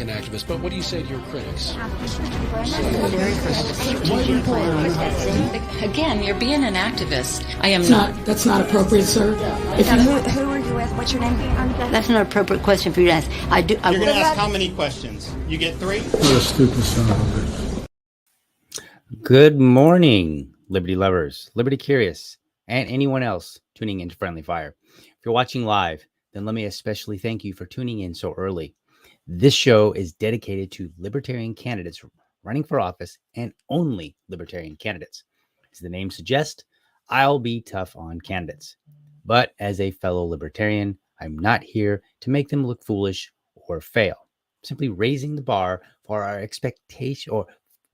libertarian activist, but what do you say to your critics? Again, you're being an activist. I am not. That's not appropriate, sir. Who are you with? What's your name? That's not an appropriate question for you to ask. You're going to ask how many questions? You get 3? What a stupid son of a bitch. Good morning, Liberty lovers, Liberty curious, and anyone else tuning into Friendly Fire. If you're watching live, then let me especially thank you for tuning in so early. This show is dedicated to libertarian candidates running for office and only libertarian candidates. As the name suggests, I'll be tough on candidates. But as a fellow libertarian, I'm not here to make them look foolish or fail. Simply raising the bar for our expectation, or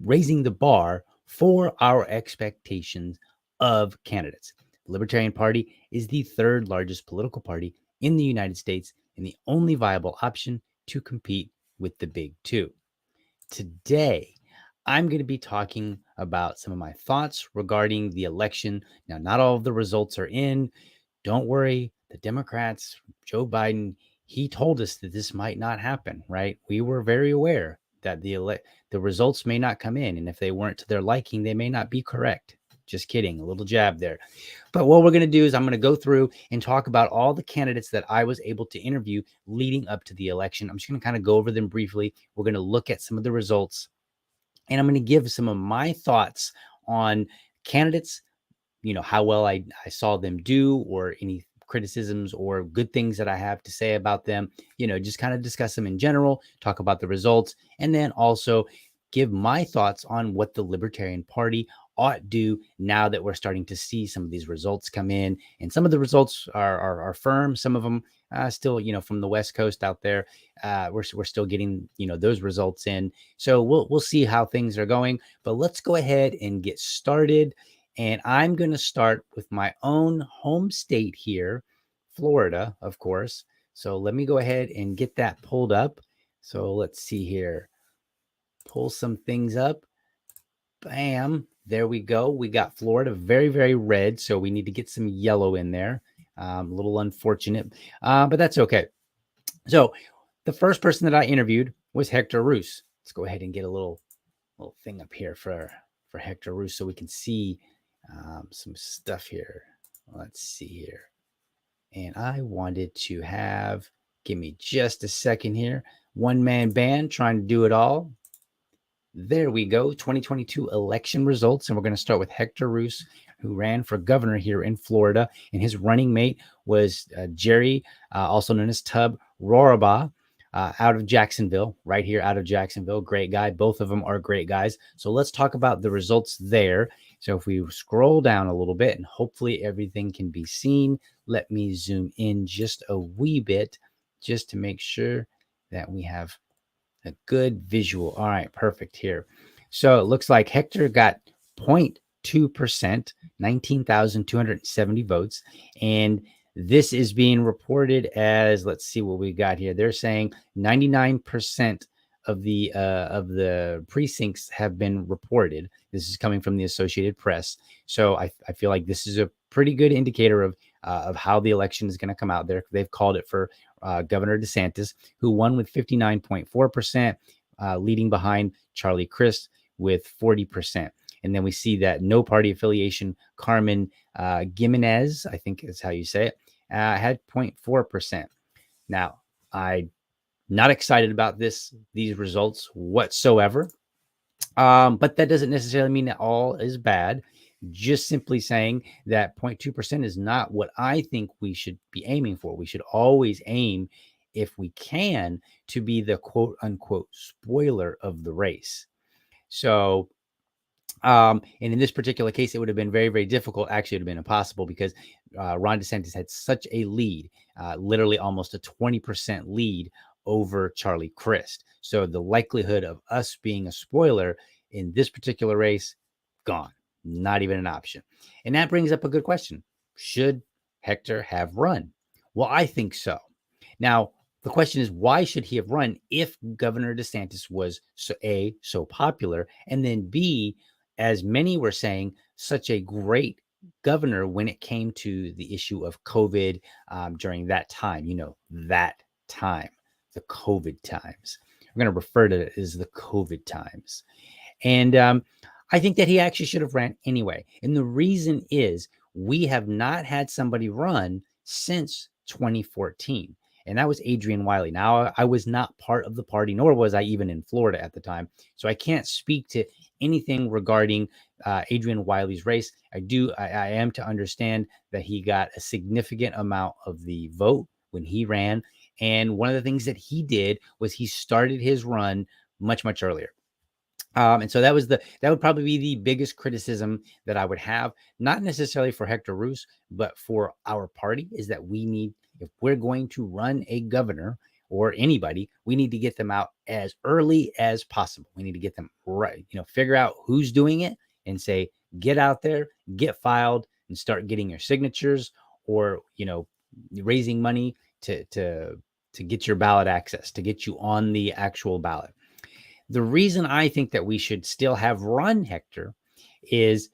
raising the bar for our expectations of candidates. The Libertarian Party is the third largest political party in the United States and the only viable option to compete with the big two. Today, I'm going to be talking about some of my thoughts regarding the election. Now, not all of the results are in. Don't worry, the Democrats, Joe Biden, he told us that this might not happen, right? We were very aware that the results may not come in, and if they weren't to their liking, they may not be correct. Just kidding, a little jab there. But what we're going to do is I'm going to go through and talk about all the candidates that I was able to interview leading up to the election. I'm just going to kind of go over them briefly. We're going to look at some of the results, and I'm going to give some of my thoughts on candidates, how well I saw them do, or any criticisms or good things that I have to say about them, just kind of discuss them in general, talk about the results, and then also give my thoughts on what the Libertarian Party ought do now that we're starting to see some of these results come in. And some of the results are firm. Some of them still, from the West Coast out there, we're still getting, those results in. So we'll see how things are going. But let's go ahead and get started. And I'm going to start with my own home state here, Florida, of course. So let me go ahead and get that pulled up. So let's see here. Pull some things up. Bam. There we go. We got Florida very, very red. So we need to get some yellow in there. A little unfortunate, but that's okay. So the first person that I interviewed was Hector Roos. Let's go ahead and get a little thing up here for Hector Roos so we can see some stuff here. Let's see here. And I wanted to give me just a second here. One-man band trying to do it all. There we go. 2022 election results. And we're going to start with Hector Roos, who ran for governor here in Florida. And his running mate was Jerry, also known as Tub Rorabaugh, out of Jacksonville, right here out of Jacksonville. Great guy. Both of them are great guys. So let's talk about the results there. So if we scroll down a little bit and hopefully everything can be seen, let me zoom in just a wee bit just to make sure that we have a good visual. All right, perfect here. So it looks like Hector got 0.2%, 19,270 votes. And this is being reported as, let's see what we got here. They're saying 99% of the precincts have been reported. This is coming from the Associated Press. So I feel like this is a pretty good indicator of how the election is going to come out there. They've called it for Governor DeSantis, who won with 59.4%, leading behind Charlie Crist with 40%. And then we see that no party affiliation, Carmen Gimenez, I think is how you say it, had 0.4%. Now, I'm not excited about these results whatsoever. But that doesn't necessarily mean that all is bad. Just simply saying that 0.2% is not what I think we should be aiming for. We should always aim, if we can, to be the quote unquote spoiler of the race. So, and in this particular case, it would have been very, very difficult. Actually, it would have been impossible because Ron DeSantis had such a lead, literally almost a 20% lead over Charlie Crist. So the likelihood of us being a spoiler in this particular race, gone. Not even an option. And that brings up a good question. Should Hector have run? Well, I think so. Now, the question is, why should he have run if Governor DeSantis was so popular, and then B, as many were saying, such a great governor when it came to the issue of COVID during that time, the COVID times, We're going to refer to it as the COVID times. And I think that he actually should have ran anyway. And the reason is we have not had somebody run since 2014. And that was Adrian Wiley. Now, I was not part of the party, nor was I even in Florida at the time. So I can't speak to anything regarding Adrian Wiley's race. I am to understand that he got a significant amount of the vote when he ran. And one of the things that he did was he started his run much, much earlier. And so that would probably be the biggest criticism that I would have, not necessarily for Hector Roos, but for our party, is that we need, if we're going to run a governor or anybody, we need to get them out as early as possible. We need to get them right, figure out who's doing it and say, get out there, get filed, and start getting your signatures, or, raising money to get your ballot access, to get you on the actual ballot. The reason I think that we should still have run Hector is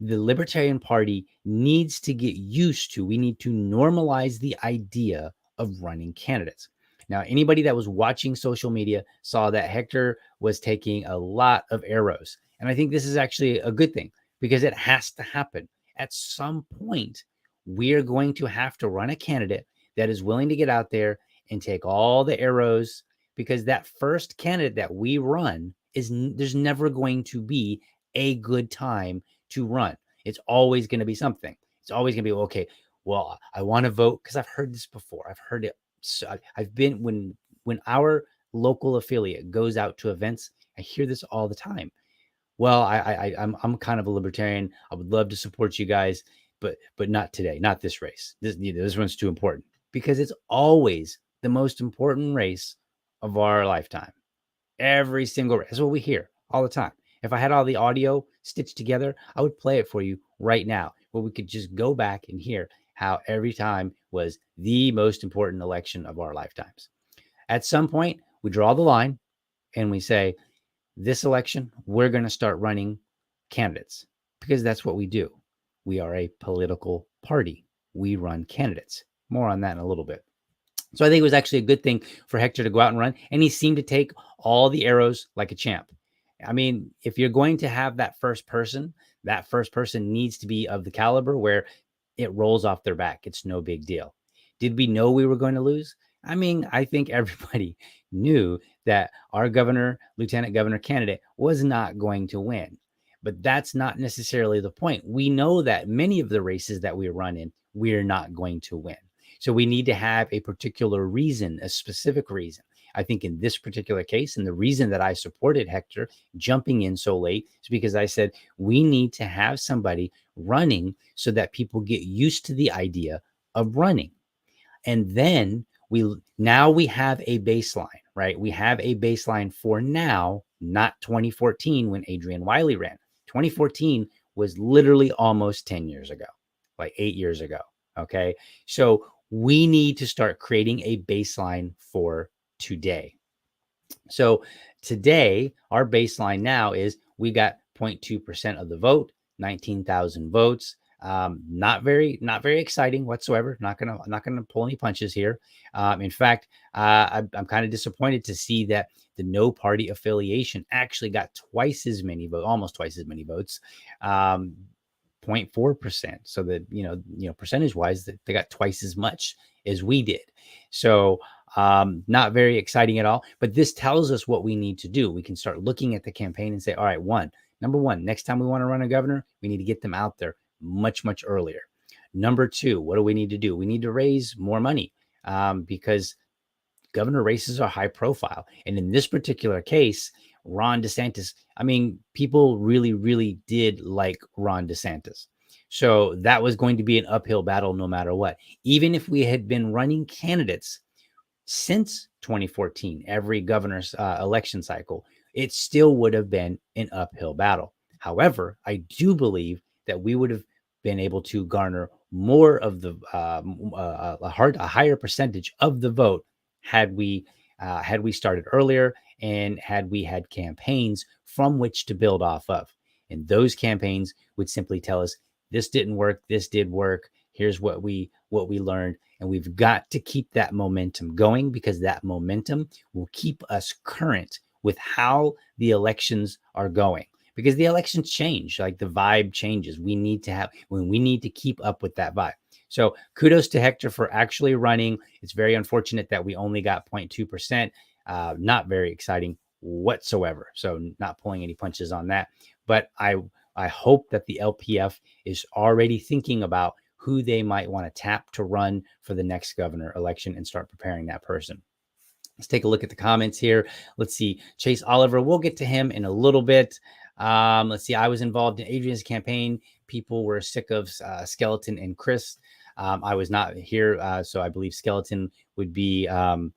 the Libertarian Party needs to get used to, we need to normalize the idea of running candidates. Now, anybody that was watching social media saw that Hector was taking a lot of arrows. And I think this is actually a good thing, because it has to happen. At some point, we're going to have to run a candidate that is willing to get out there and take all the arrows, because that first candidate that we run there's never going to be a good time to run. It's always going to be something. It's always going to be, okay, well, I want to vote, because I've heard this before. I've heard it. So I've been, when our local affiliate goes out to events, I hear this all the time. Well, I'm kind of a libertarian. I would love to support you guys, but not today, not this race. This one's too important, because it's always the most important race of our lifetime. Every single race. That's what we hear all the time. If I had all the audio stitched together, I would play it for you right now, where we could just go back and hear how every time was the most important election of our lifetimes. At some point, we draw the line and we say, this election, we're going to start running candidates, because that's what we do. We are a political party. We run candidates. More on that in a little bit. So I think it was actually a good thing for Hector to go out and run, and he seemed to take all the arrows like a champ. I mean, if you're going to have that first person needs to be of the caliber where it rolls off their back. It's no big deal. Did we know we were going to lose? I mean, I think everybody knew that our governor, lieutenant governor candidate was not going to win. But that's not necessarily the point. We know that many of the races that we run in, we're not going to win. So we need to have a particular reason, a specific reason. I think in this particular case, and the reason that I supported Hector jumping in so late is because I said we need to have somebody running so that people get used to the idea of running. And then we have a baseline, right? We have a baseline for now, not 2014 when Adrian Wiley ran. 2014 was literally almost 10 years ago, like 8 years ago. Okay. So we need to start creating a baseline for today. So today, our baseline now is we got 0.2% of the vote, 19,000 votes. Not very exciting whatsoever. Not gonna pull any punches here. In fact, I'm kind of disappointed to see that the no party affiliation actually got twice as many votes, almost twice as many votes. 0.4%. So that, percentage wise, that they got twice as much as we did. So not very exciting at all, but this tells us what we need to do. We can start looking at the campaign and say, all right, number one, next time we want to run a governor, we need to get them out there much, much earlier. Number two, what do we need to do? We need to raise more money because governor races are high profile. And in this particular case, Ron DeSantis, I mean, people really, really did like Ron DeSantis. So that was going to be an uphill battle no matter what. Even if we had been running candidates since 2014, every governor's election cycle, it still would have been an uphill battle. However, I do believe that we would have been able to garner more of the a higher percentage of the vote had we started earlier and had we had campaigns from which to build off of. And those campaigns would simply tell us, this didn't work, this did work. Here's what we learned, and we've got to keep that momentum going, because that momentum will keep us current with how the elections are going, because the elections change, like the vibe changes. We need to keep up with that vibe. So kudos to Hector for actually running. It's very unfortunate that we only got 0.2%. Not very exciting whatsoever. So not pulling any punches on that. But I hope that the LPF is already thinking about who they might want to tap to run for the next governor election and start preparing that person. Let's take a look at the comments here. Let's see. Chase Oliver, we'll get to him in a little bit. Let's see. I was involved in Adrian's campaign. People were sick of Skeleton and Chris. I was not here, so I believe Skeleton would be, I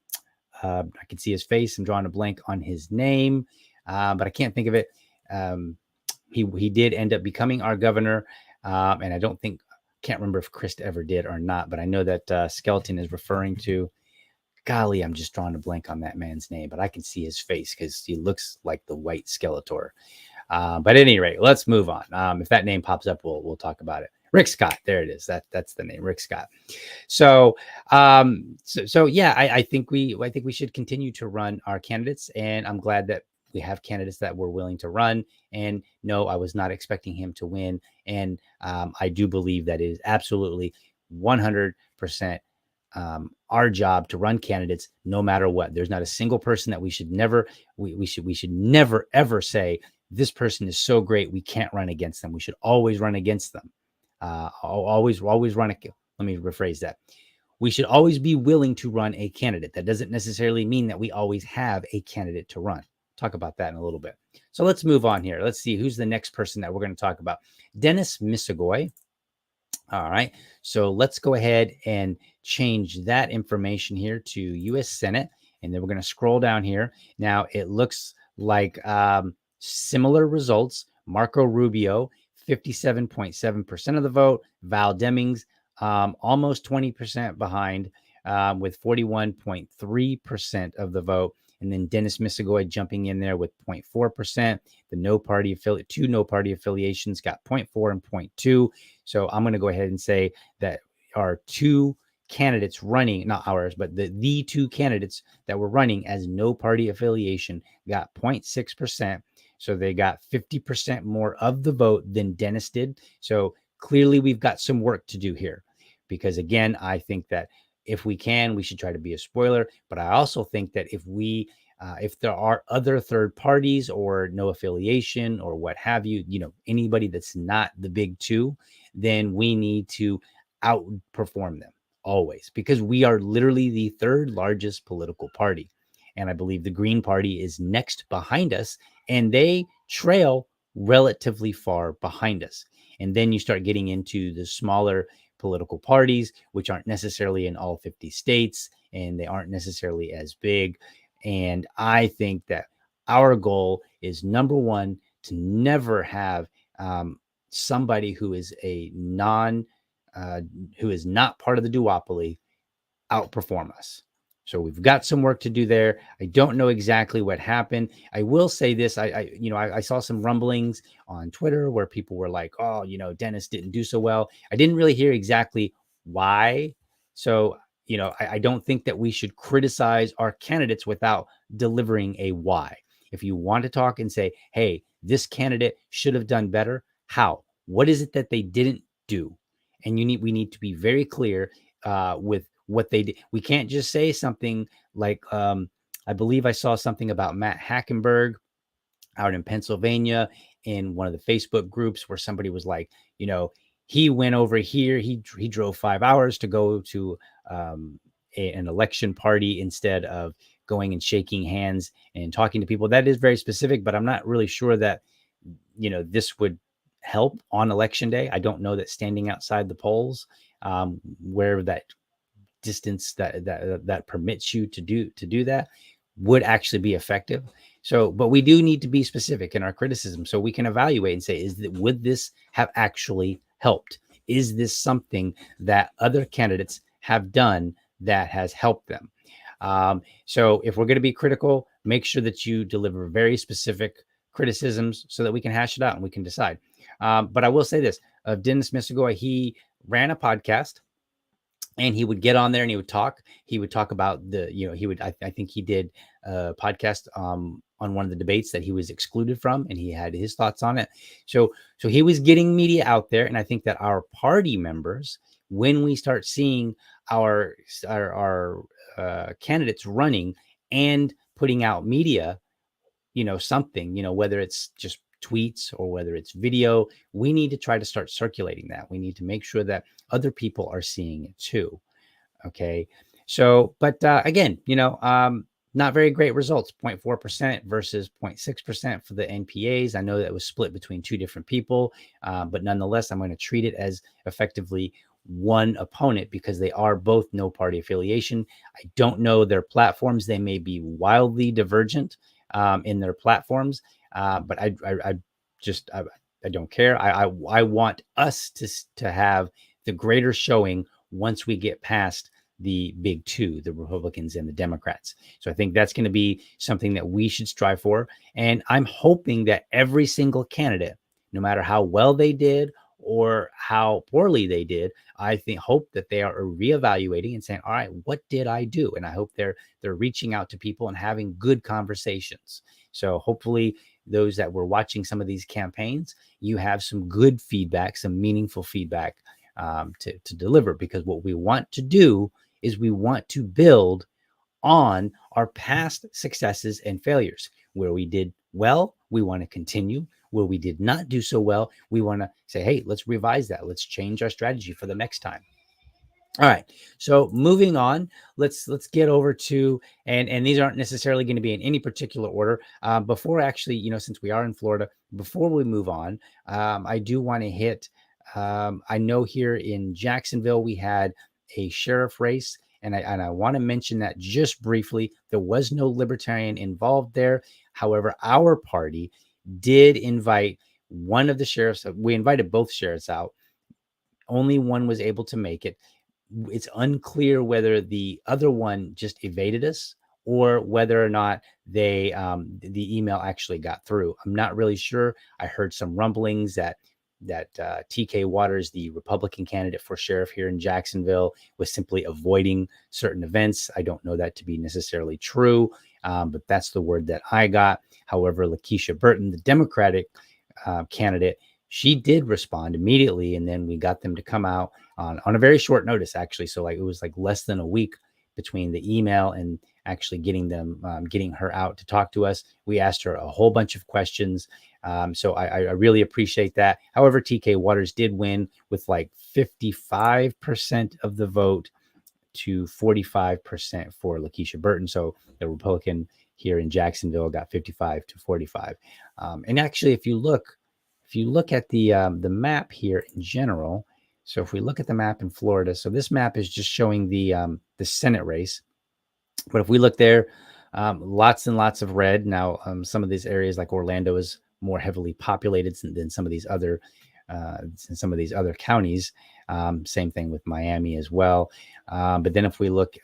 can see his face. I'm drawing a blank on his name, but I can't think of it. He did end up becoming our governor, and I can't remember if Chris ever did or not, but I know that Skeleton is referring to, golly, I'm just drawing a blank on that man's name, but I can see his face because he looks like the white Skeletor. But at any rate, let's move on. If that name pops up, we'll talk about it. Rick Scott, there it is. That's the name, Rick Scott. So yeah, I think we should continue to run our candidates, and I'm glad that we have candidates that were willing to run. And no, I was not expecting him to win, and I do believe that it is absolutely 100% our job to run candidates, no matter what. There's not a single person that we should never ever say this person is so great we can't run against them. We should always run against them. Always run. Let me rephrase that. We should always be willing to run a candidate. That doesn't necessarily mean that we always have a candidate to run. Talk about that in a little bit. So let's move on here. Let's see who's the next person that we're going to talk about. Dennis Misegoy. All right. So let's go ahead and change that information here to U.S. Senate. And then we're going to scroll down here. Now it looks like similar results. Marco Rubio, 57.7% of the vote. Val Demings, almost 20% behind, with 41.3% of the vote. And then Dennis Misegoy jumping in there with 0.4%. The two no party affiliations got 0.4 and 0.2. So I'm going to go ahead and say that our two candidates running, not ours, but the two candidates that were running as no party affiliation got 0.6%. So they got 50% more of the vote than Dennis did. So clearly we've got some work to do here, because again, I think that if we can, we should try to be a spoiler. But I also think that if there are other third parties or no affiliation or what have you, anybody that's not the big two, then we need to outperform them always, because we are literally the third largest political party. And I believe the Green Party is next behind us, and they trail relatively far behind us. And then you start getting into the smaller political parties, which aren't necessarily in all 50 states, and they aren't necessarily as big. And I think that our goal is, number one, to never have somebody who is who is not part of the duopoly outperform us. So we've got some work to do there. I don't know exactly what happened. I will say this. I saw some rumblings on Twitter where people were like, oh, Dennis didn't do so well. I didn't really hear exactly why. So, I don't think that we should criticize our candidates without delivering a why. If you want to talk and say, hey, this candidate should have done better, how? What is it that they didn't do? And we need to be very clear with what they did. We can't just say something like, I believe I saw something about Matt Hackenberg out in Pennsylvania in one of the Facebook groups where somebody was like, he went over here. He drove 5 hours to go to an election party instead of going and shaking hands and talking to people. That is very specific, but I'm not really sure that, this would help on election day. I don't know that standing outside the polls, where that distance that permits you to do that, would actually be effective. So, but we do need to be specific in our criticism so we can evaluate and say, would this have actually helped? Is this something that other candidates have done that has helped them? So if we're going to be critical, make sure that you deliver very specific criticisms so that we can hash it out and we can decide. But I will say this, Dennis Misegoy, he ran a podcast, and he would get on there and he would talk. He would talk about I think he did a podcast on one of the debates that he was excluded from, and he had his thoughts on it. So he was getting media out there. And I think that our party members, when we start seeing our candidates running and putting out media, something, whether it's just tweets or whether it's video, we need to try to start circulating that. We need to make sure that other people are seeing it too. Okay. So, but again, not very great results, 0.4% versus 0.6% for the NPAs. I know that was split between two different people, but nonetheless, I'm going to treat it as effectively one opponent because they are both no party affiliation. I don't know their platforms. They may be wildly divergent in their platforms, but I don't care. I want us to have the greater showing once we get past the big two, the Republicans and the Democrats. So I think that's going to be something that we should strive for. And I'm hoping that every single candidate, no matter how well they did or how poorly they did, hope that they are reevaluating and saying, all right, what did I do? And I hope they're reaching out to people and having good conversations. So hopefully those that were watching some of these campaigns, you have some good feedback, some meaningful feedback to deliver, because what we want to do is we want to build on our past successes and failures. Where we did well, we want to continue. Where we did not do so well, we want to say, hey, let's revise that. Let's change our strategy for the next time. All right. So moving on, let's get over to, and these aren't necessarily going to be in any particular order. Before actually, since we are in Florida, before we move on, I do want to hit, I know here in Jacksonville, we had a sheriff race, and I want to mention that just briefly. There was no Libertarian involved there. However, our party did invite one of the sheriffs. We invited both sheriffs out. Only one was able to make it. It's unclear whether the other one just evaded us or whether or not the email actually got through. I'm not really sure. I heard some rumblings that TK Waters, the Republican candidate for sheriff here in Jacksonville, was simply avoiding certain events. I don't know that to be necessarily true, but that's the word that I got. However, Lakeisha Burton, the Democratic candidate, she did respond immediately, and then we got them to come out on a very short notice, actually. So it was less than a week between the email and actually getting her out to talk to us. We asked her a whole bunch of questions. So I really appreciate that. However, TK Waters did win with 55% of the vote to 45% for Lakeisha Burton. So the Republican here in Jacksonville got 55 to 45. And actually, if you look at the map here in general, so if we look at the map in Florida, so this map is just showing the Senate race. But if we look there, lots and lots of red. Now, some of these areas like Orlando is more heavily populated than some of these other counties. Same thing with Miami as well. But then if we look,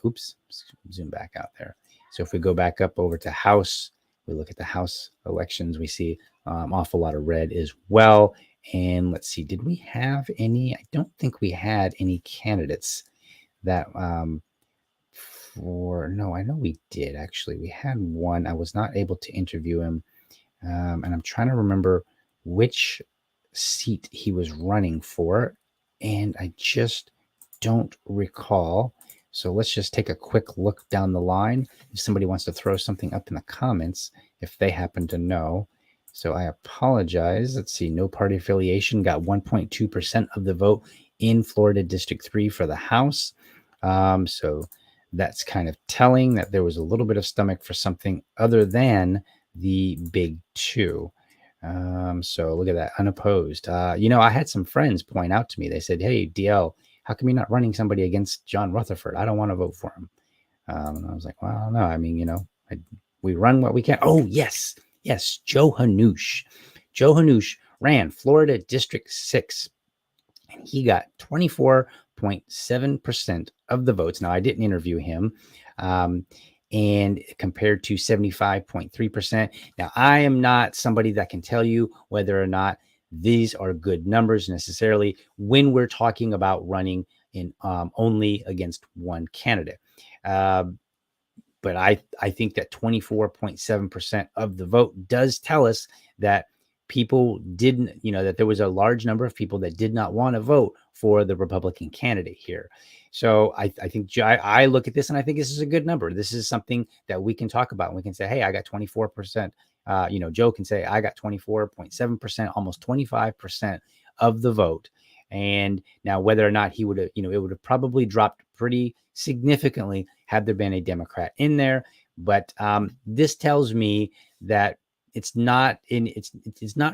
zoom back out there. So if we go back up over to House, we look at the House elections, we see awful lot of red as well. And let's see, did we have any? I don't think we had any candidates that no, I know we did actually. We had one. I was not able to interview him. And I'm trying to remember which seat he was running for, and I just don't recall. So let's just take a quick look down the line. If somebody wants to throw something up in the comments, if they happen to know. So I apologize. Let's see. No party affiliation, got 1.2% of the vote in Florida District 3 for the House. So that's kind of telling that there was a little bit of stomach for something other than the big two. So look at that, unopposed. I had some friends point out to me, they said, hey, DL, how come you're not running somebody against John Rutherford? I don't want to vote for him. And I was like, well, no, I mean, we run what we can. Oh, yes, Joe Hanoush. Joe Hanoush ran Florida District 6, and he got 24.7% of the votes. Now, I didn't interview him. And compared to 75.3%. Now, I am not somebody that can tell you whether or not these are good numbers necessarily when we're talking about running in only against one candidate. But I think that 24.7% of the vote does tell us that people didn't, that there was a large number of people that did not want to vote for the Republican candidate here. So I think I look at this and I think this is a good number. This is something that we can talk about. And we can say, hey, I got 24%. Joe can say, I got 24.7%, almost 25% of the vote. And now whether or not he would have, it would have probably dropped pretty significantly had there been a Democrat in there. But this tells me that it's not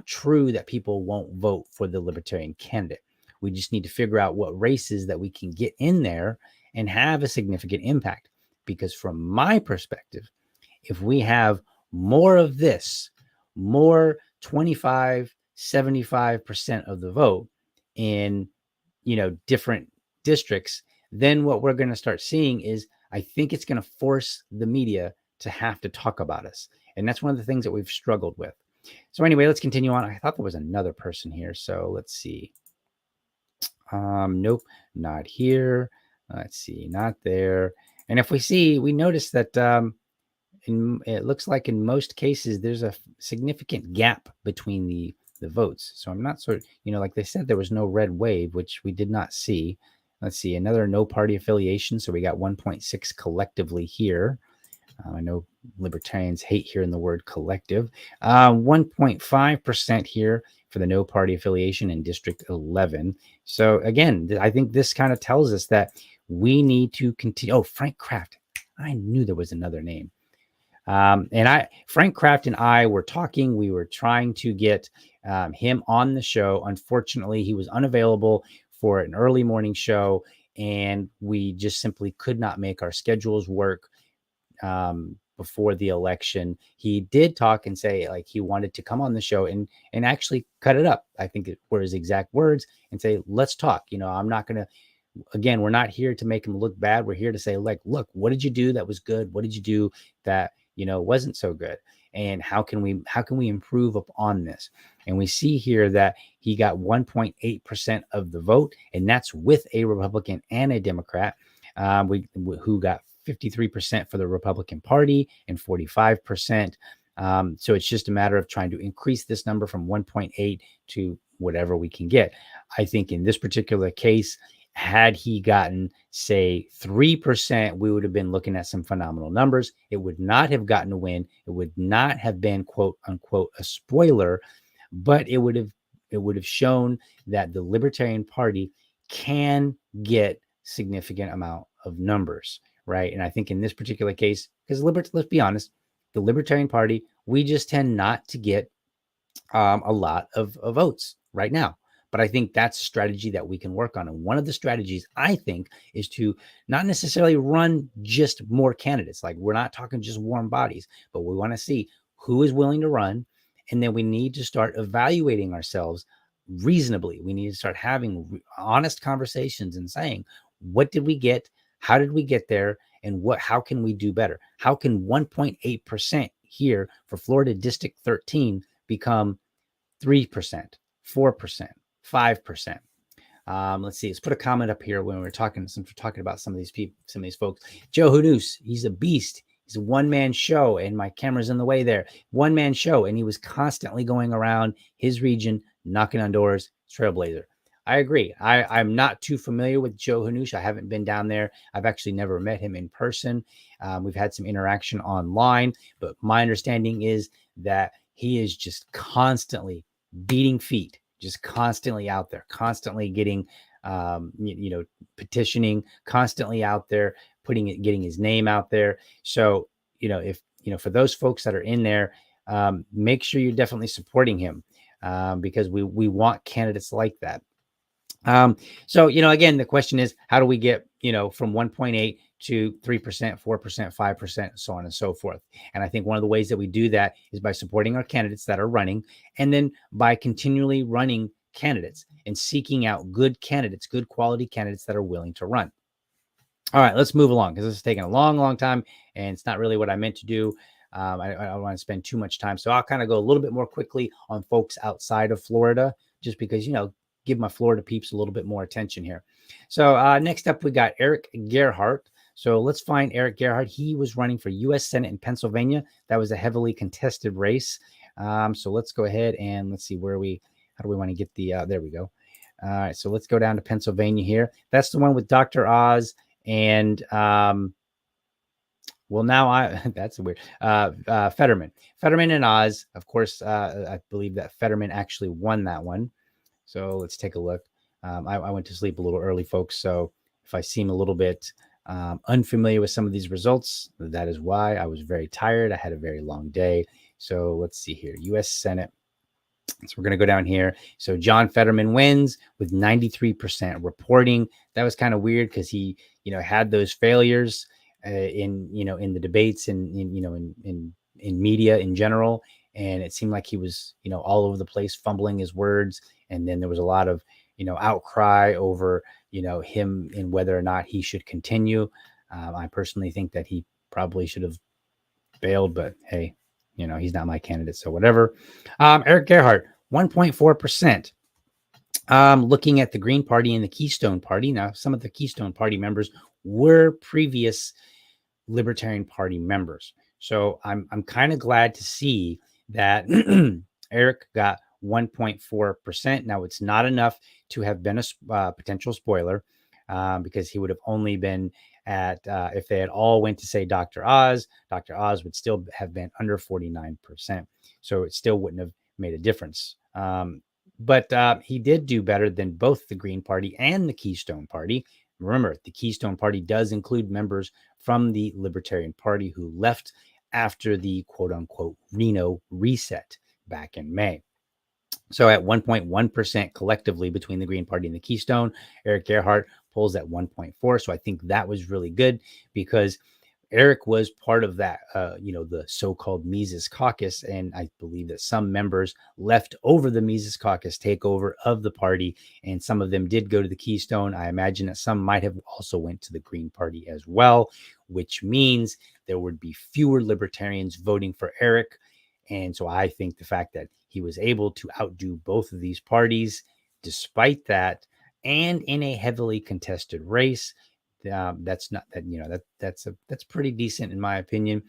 true that people won't vote for the Libertarian candidate. We just need to figure out what races that we can get in there and have a significant impact. Because from my perspective, if we have more of this, more 25, 75% of the vote in, different districts, then what we're going to start seeing is I think it's going to force the media to have to talk about us. And that's one of the things that we've struggled with. So anyway, let's continue on. I thought there was another person here. So let's see. Nope, not here. Let's see, not there. And if we notice that it looks like in most cases, there's a significant gap between the votes. So I'm not like they said, there was no red wave, which we did not see. Let's see, another no party affiliation. So we got 1.6 collectively here. I know libertarians hate hearing the word collective. 1.5% here for the no party affiliation in District 11. So again, I think this kind of tells us that we need to continue. Oh, Frank Kraft. I knew there was another name. Frank Kraft and I were talking. We were trying to get him on the show. Unfortunately, he was unavailable for an early morning show, and we just simply could not make our schedules work before the election. He did talk and say like he wanted to come on the show and actually cut it up. I think it were his exact words, and say, let's talk. I'm not going to, again, we're not here to make him look bad. We're here to say, like, look, what did you do that was good? What did you do that, wasn't so good? And how can we improve upon this? And we see here that he got 1.8% of the vote, and that's with a Republican and a Democrat, who got 53% for the Republican Party and 45%. So it's just a matter of trying to increase this number from 1.8 to whatever we can get. I think in this particular case, had he gotten, say, 3%, we would have been looking at some phenomenal numbers. It would not have gotten a win. It would not have been, quote unquote, a spoiler, but it would have shown that the Libertarian Party can get significant amount of numbers, right? And I think in this particular case, because let's be honest, the Libertarian Party, we just tend not to get a lot of votes right now. But I think that's a strategy that we can work on. And one of the strategies, I think, is to not necessarily run just more candidates. Like, we're not talking just warm bodies, but we want to see who is willing to run. And then we need to start evaluating ourselves reasonably. We need to start having honest conversations and saying, what did we get? How did we get there? And how can we do better? How can 1.8% here for Florida District 13 become 3%, 4%? 5%. Let's see. Let's put a comment up here when we're talking. Since we're talking about some of these people, some of these folks. Joe Hudus, he's a beast. He's a one-man show, and my camera's in the way there. One-man show, and he was constantly going around his region, knocking on doors. Trailblazer. I agree. I'm not too familiar with Joe Hudus. I haven't been down there. I've actually never met him in person. We've had some interaction online, but my understanding is that he is just constantly beating feet. Just constantly out there, constantly getting, petitioning, constantly out there, getting his name out there. So, for those folks that are in there, make sure you're definitely supporting him, because we want candidates like that. So, again, the question is, how do we get, from 1.8 to 3%, 4%, 5%, so on and so forth. And I think one of the ways that we do that is by supporting our candidates that are running, and then by continually running candidates and seeking out good candidates, good quality candidates that are willing to run. All right, let's move along, because this is taking a long, long time, and it's not really what I meant to do. I don't want to spend too much time. So I'll kind of go a little bit more quickly on folks outside of Florida, just because, give my Florida peeps a little bit more attention here. So next up, we got Eric Gerhardt. So let's find Eric Gerhardt. He was running for U.S. Senate in Pennsylvania. That was a heavily contested race. So let's go ahead and let's see how do we want to get the, there we go. All right, so let's go down to Pennsylvania here. That's the one with Dr. Oz and, that's weird. Fetterman and Oz. Of course, I believe that Fetterman actually won that one. So let's take a look. I went to sleep a little early, folks. So if I seem a little bit unfamiliar with some of these results, that is why. I was very tired. I had a very long day. So let's see here. U.S. Senate. So we're going to go down here. So John Fetterman wins with 93% reporting. That was kind of weird because he, had those failures in the debates and in media in general. And it seemed like he was, all over the place, fumbling his words. And then there was a lot of, outcry over, him and whether or not he should continue. I personally think that he probably should have bailed, but hey, he's not my candidate, so whatever. Eric Gerhardt, 1.4%. Looking at the Green Party and the Keystone Party. Now, some of the Keystone Party members were previous Libertarian Party members. So I'm kind of glad to see that Eric got 1.4%. Now, it's not enough to have been a potential spoiler because he would have only been at, if they had all went to say Dr. Oz would still have been under 49%. So it still wouldn't have made a difference. But he did do better than both the Green Party and the Keystone Party. Remember, the Keystone Party does include members from the Libertarian Party who left after the quote unquote Reno reset back in May. So at 1.1% collectively between the Green Party and the Keystone, Eric Gerhardt polls at 1.4. So I think that was really good because Eric was part of that, the so-called Mises Caucus. And I believe that some members left over the Mises Caucus takeover of the party. And some of them did go to the Keystone. I imagine that some might have also went to the Green Party as well, which means there would be fewer libertarians voting for Eric. And so I think the fact that he was able to outdo both of these parties, despite that, and in a heavily contested race, that's pretty decent in my opinion.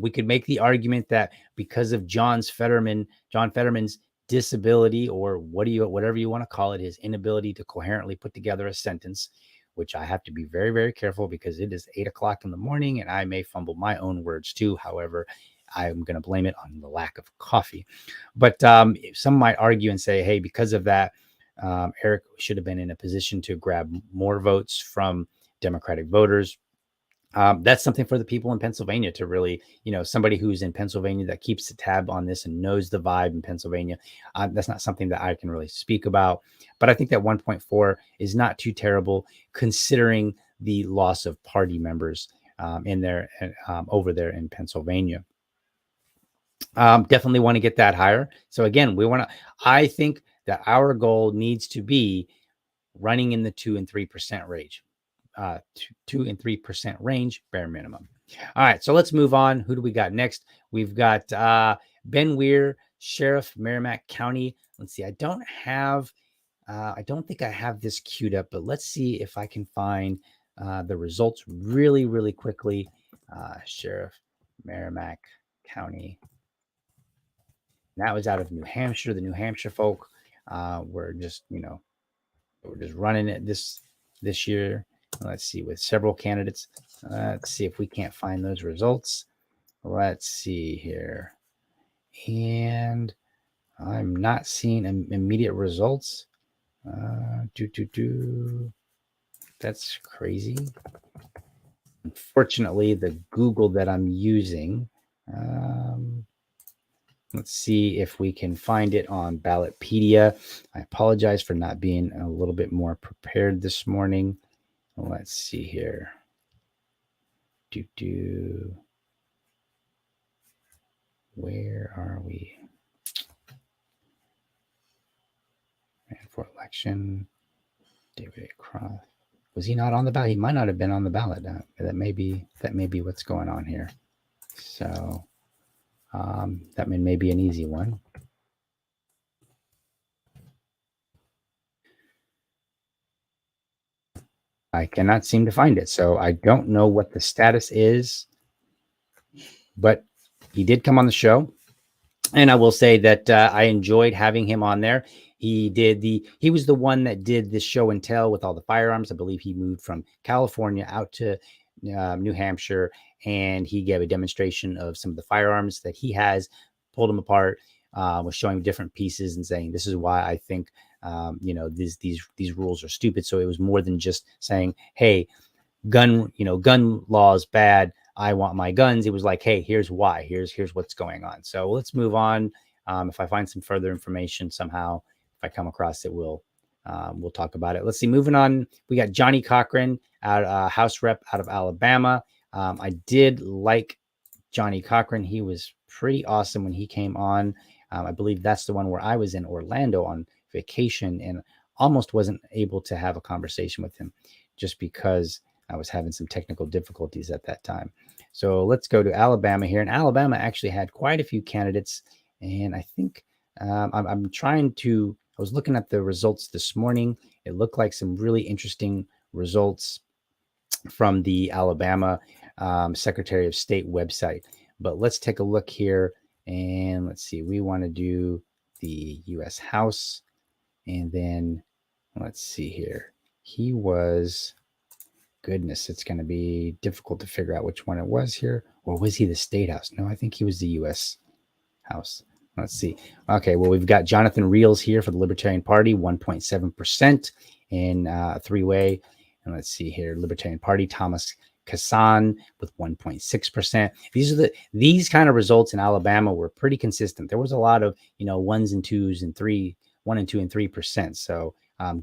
We could make the argument that because of John Fetterman's disability, or whatever you want to call it, his inability to coherently put together a sentence, which I have to be very, very careful because it is 8 o'clock in the morning and I may fumble my own words too. However, I'm going to blame it on the lack of coffee. But some might argue and say, hey, because of that, Eric should have been in a position to grab more votes from Democratic voters. That's something for the people in Pennsylvania to really, somebody who's in Pennsylvania that keeps a tab on this and knows the vibe in Pennsylvania. That's not something that I can really speak about. But I think that 1.4 is not too terrible considering the loss of party members over there in Pennsylvania. Definitely want to get that higher. So again, I think that our goal needs to be running in the 2 and 3% range, 2 and 3% range, bare minimum. All right, so let's move on. Who do we got next? We've got Ben Weir, Sheriff, Merrimack County. Let's see. I don't think I have this queued up, but let's see if I can find the results really, really quickly. Sheriff, Merrimack County. That was out of New Hampshire. The New Hampshire folk were just, we're just running it this year. Let's see, with several candidates. Let's see if we can't find those results. Let's see here. And I'm not seeing immediate results. That's crazy. Unfortunately, the Google that I'm using, let's see if we can find it on Ballotpedia. I apologize for not being a little bit more prepared this morning. Let's see here. Where are we? And for election, David A. Croft. Was he not on the ballot? He might not have been on the ballot. That may be what's going on here. So that may be an easy one. I cannot seem to find it. So I don't know what the status is, but he did come on the show. And I will say that I enjoyed having him on there. He was the one that did this show and tell with all the firearms. I believe he moved from California out to New Hampshire, and he gave a demonstration of some of the firearms that he has, pulled them apart, was showing different pieces and saying, this is why I think, these rules are stupid. So it was more than just saying, hey, gun laws bad, I want my guns. It was like, hey, here's why, here's what's going on. So let's move on. If I find some further information somehow, if I come across it, we'll talk about it. Let's see, moving on, we got Johnny Cochran, House rep out of Alabama. I did like Johnny Cochran. He was pretty awesome when he came on. I believe that's the one where I was in Orlando on vacation and almost wasn't able to have a conversation with him just because I was having some technical difficulties at that time. So let's go to Alabama here. And Alabama actually had quite a few candidates. And I think I'm trying to, I was looking at the results this morning. It looked like some really interesting results from the Alabama Secretary of State website. But let's take a look here. And let's see, we want to do the U.S. House. And then let's see here. He was... Goodness, it's going to be difficult to figure out which one it was here. Or was he the State House? No, I think he was the U.S. House. Let's see. Okay, well, we've got Jonathan Reels here for the Libertarian Party, 1.7% in three-way. And let's see here, Libertarian Party, Thomas Kassan with 1.6%. These kind of results in Alabama were pretty consistent. There was a lot of, ones and twos and 1 and 2 and 3%. So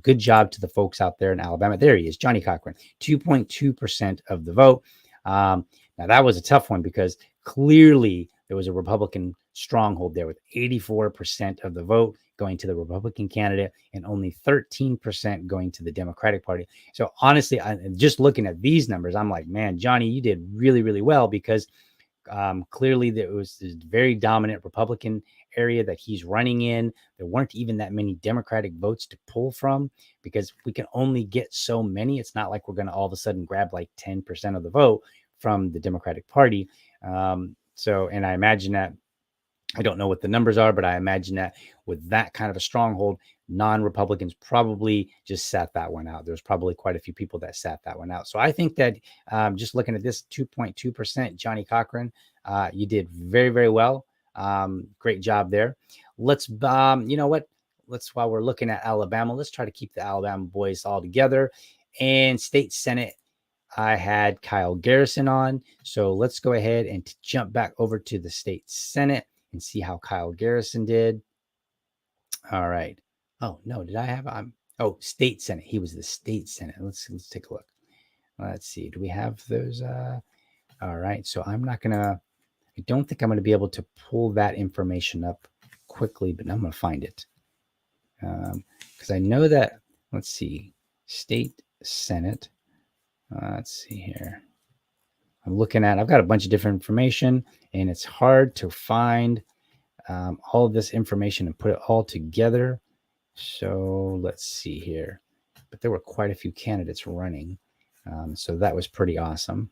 good job to the folks out there in Alabama. There he is, Johnny Cochran, 2.2% of the vote. Now, that was a tough one because clearly there was a Republican stronghold there with 84% of the vote going to the Republican candidate and only 13% going to the Democratic Party. So honestly, just looking at these numbers, I'm like, man, Johnny, you did really, really well because clearly there was this very dominant Republican area that he's running in. There weren't even that many Democratic votes to pull from because we can only get so many. It's not like we're going to all of a sudden grab like 10% of the vote from the Democratic Party. And I imagine that, I don't know what the numbers are, but I imagine that with that kind of a stronghold, non-Republicans probably just sat that one out. There's probably quite a few people that sat that one out. So I think that just looking at this 2.2%, Johnny Cochran, you did very, very well. Great job there. Let's, while we're looking at Alabama, let's try to keep the Alabama boys all together. And State Senate, I had Kyle Garrison on. So let's go ahead and jump back over to the State Senate and see how Kyle Garrison did. All right. Oh, no, did I have, State Senate. He was the State Senate. Let's take a look. Let's see. Do we have those? All right. So I don't think I'm going to be able to pull that information up quickly, but I'm going to find it. Because I know that, let's see, State Senate. Let's see here. I've got a bunch of different information and it's hard to find all of this information and put it all together. So let's see here. But there were quite a few candidates running. So that was pretty awesome.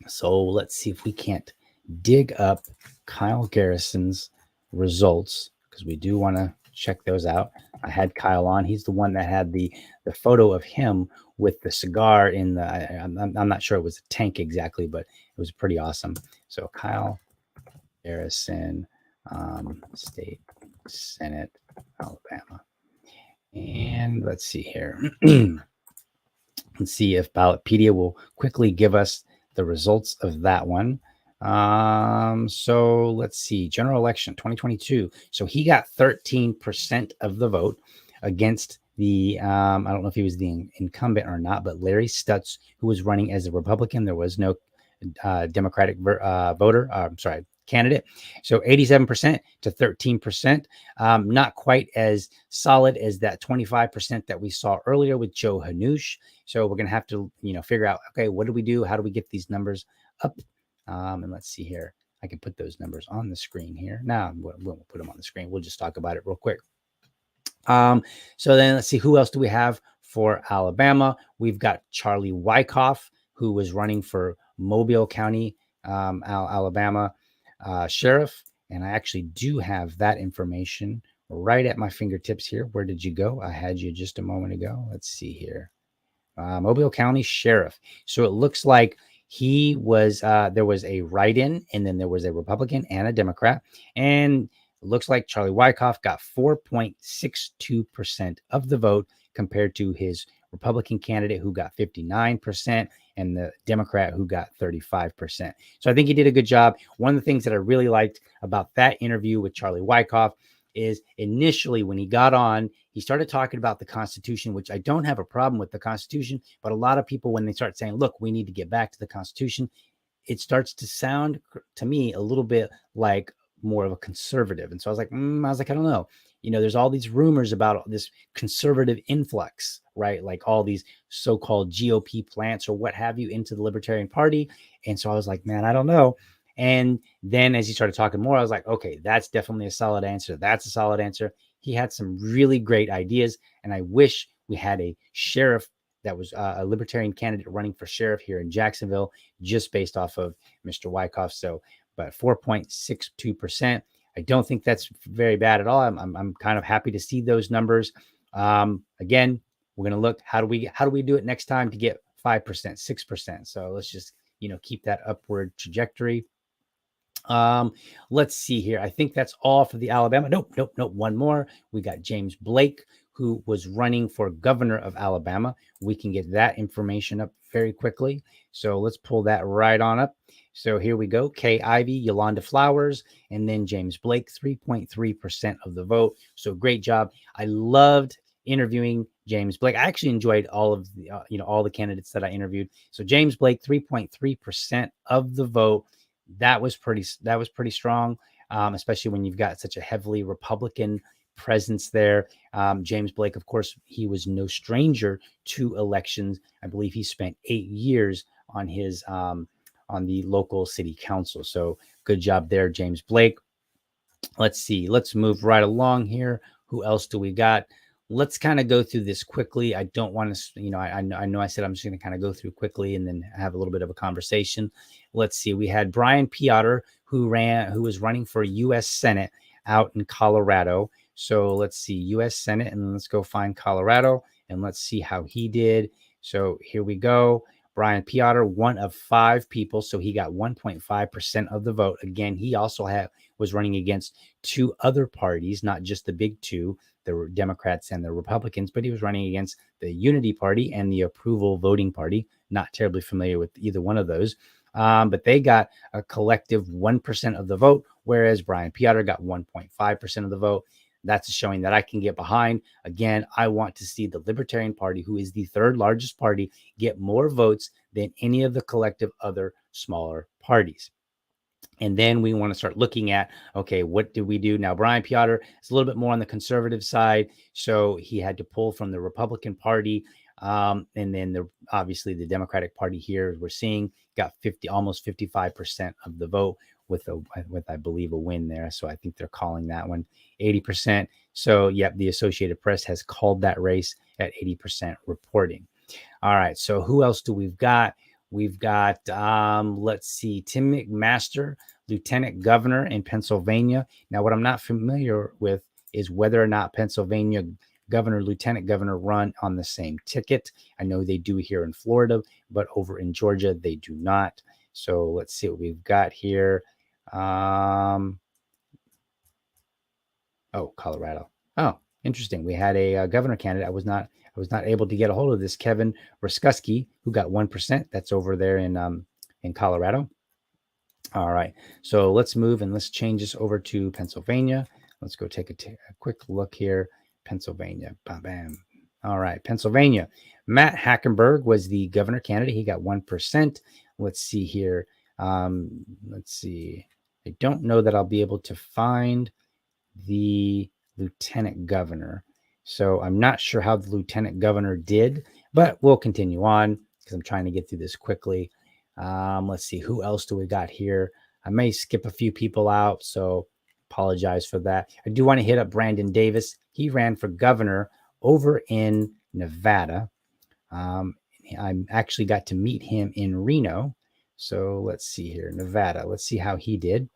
So let's see if we can't dig up Kyle Garrison's results because we do want to check those out. I had Kyle on. He's the one that had the photo of him with the cigar in the, I'm not sure it was a tank exactly, but it was pretty awesome. So Kyle Garrison, State Senate, Alabama. And let's see here. Let's see if Ballotpedia will quickly give us the results of that one. So let's see, general election 2022. So he got 13% of the vote against the, I don't know if he was the incumbent or not, but Larry Stutz, who was running as a Republican. There was no Democratic candidate. So 87% to 13%, not quite as solid as that 25% that we saw earlier with Joe Hanoush. So we're going to have to, figure out, okay, what do we do? How do we get these numbers up? And let's see here. I can put those numbers on the screen here. Now we'll put them on the screen. We'll just talk about it real quick. So then let's see, who else do we have for Alabama. We've got Charlie Wyckoff, who was running for Mobile County, Alabama sheriff. And I actually do have that information right at my fingertips here. Where did you go? I had you just a moment ago. Let's see here. Mobile County Sheriff. So it looks like he was, there was a write-in, and then there was a Republican and a Democrat. And it looks like Charlie Wyckoff got 4.62% of the vote compared to his Republican candidate who got 59% and the Democrat who got 35%. So I think he did a good job. One of the things that I really liked about that interview with Charlie Wyckoff is initially when he got on, he started talking about the Constitution, which I don't have a problem with the Constitution, but a lot of people, when they start saying, look, we need to get back to the Constitution, it starts to sound to me a little bit like more of a conservative. And so I was like, I don't know. There's all these rumors about this conservative influx, right? Like all these so-called GOP plants or what have you into the Libertarian Party. And so I was like, man, I don't know. And then as he started talking more, I was like, okay, that's definitely a solid answer. That's a solid answer. He had some really great ideas. And I wish we had a sheriff that was a Libertarian candidate running for sheriff here in Jacksonville, just based off of Mr. Wyckoff. So, but 4.62%. I don't think that's very bad at all. I'm kind of happy to see those numbers. Again, we're going to look, how do we do it next time to get 5%, 6%? So let's just, keep that upward trajectory. Let's see here. I think that's all for the Alabama. Nope. One more. We got James Blake, who was running for governor of Alabama. We can get that information up very quickly. So let's pull that right on up. So here we go. Kay Ivey, Yolanda Flowers, and then James Blake, 3.3% of the vote. So great job. I loved interviewing James Blake. I actually enjoyed all of the, all the candidates that I interviewed. So James Blake, 3.3% of the vote. That was pretty strong, especially when you've got such a heavily Republican presence there. James Blake, of course, he was no stranger to elections. I believe he spent 8 years on his on the local city council. So good job there, James Blake. Let's see. Let's move right along here. Who else do we got? Let's kind of go through this quickly. I don't want to, I know I said I'm just going to kind of go through quickly and then have a little bit of a conversation. Let's see. We had Brian Piotr, who was running for U.S. Senate out in Colorado. So let's see, U.S. Senate, and let's go find Colorado, and let's see how he did. So here we go. Brian Piotr, one of 5 people, so he got 1.5% of the vote. Again, he also was running against 2 other parties, not just the big 2, the Democrats and the Republicans, but he was running against the Unity Party and the Approval Voting Party. Not terribly familiar with either one of those, but they got a collective 1% of the vote, whereas Brian Piotr got 1.5% of the vote. That's showing that I can get behind. Again, I want to see the Libertarian Party, who is the 3rd largest party, get more votes than any of the collective other smaller parties. And then we want to start looking at, okay, what did we do? Now, Brian Piotr is a little bit more on the conservative side. So he had to pull from the Republican Party. And then obviously the Democratic Party here, we're seeing, got almost 55% of the vote with I believe a win there. So I think they're calling that one 80%. So yep, the Associated Press has called that race at 80% reporting. All right. So who else do we've got? We've got, let's see, Tim McMaster, Lieutenant Governor in Pennsylvania. Now, what I'm not familiar with is whether or not Pennsylvania governor, lieutenant governor run on the same ticket. I know they do here in Florida, but over in Georgia, they do not. So let's see what we've got here. Oh, Colorado. Oh, interesting. We had a governor candidate. I was not able to get a hold of this Kevin Ruskusky, who got 1%. That's over there in Colorado. All right. So let's move and let's change this over to Pennsylvania. Let's go take a quick look here. Pennsylvania. Bam, bam. All right. Pennsylvania. Matt Hackenberg was the governor candidate. He got 1%. Let's see here. Let's see. I don't know that I'll be able to find the lieutenant governor. So I'm not sure how the lieutenant governor did, but we'll continue on because I'm trying to get through this quickly. Let's see. Who else do we got here? I may skip a few people out, so apologize for that. I do want to hit up Brandon Davis. He ran for governor over in Nevada. I actually got to meet him in Reno. So let's see here, Nevada. Let's see how he did.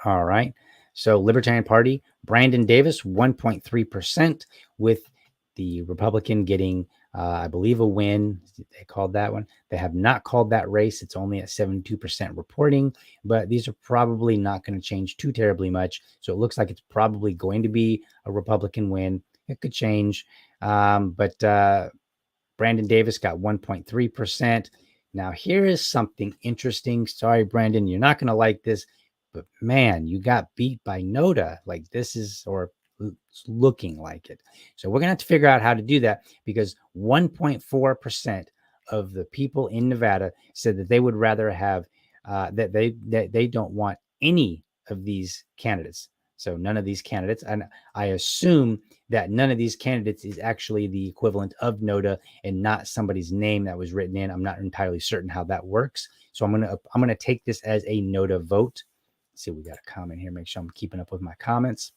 All right. So Libertarian Party, Brandon Davis, 1.3%, with the Republican getting, I believe, a win. They called that one. They have not called that race. It's only at 72% reporting, but these are probably not going to change too terribly much. So it looks like it's probably going to be a Republican win. It could change. But Brandon Davis got 1.3%. Now, here is something interesting. Sorry, Brandon, you're not going to like this, but man, you got beat by Noda. Like this is, or it's looking like it. So we're going to have to figure out how to do that, because 1.4% of the people in Nevada said that they would rather have, that they don't want any of these candidates. So none of these candidates, and I assume that none of these candidates is actually the equivalent of Noda and not somebody's name that was written in. I'm not entirely certain how that works. So I'm gonna take this as a Noda vote. Let's see, we got a comment here. Make sure I'm keeping up with my comments.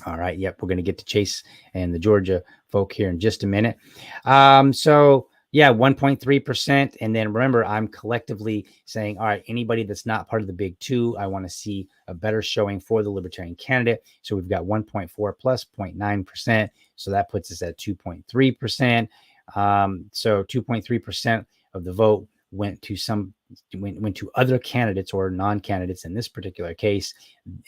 All right. Yep. We're going to get to Chase and the Georgia folk here in just a minute. So yeah, 1.3%. And then remember, I'm collectively saying, all right, anybody that's not part of the big two, I want to see a better showing for the Libertarian candidate. So we've got 1.4 plus 0.9%. So that puts us at 2.3%. So 2.3% of the vote went to other candidates or non-candidates in this particular case,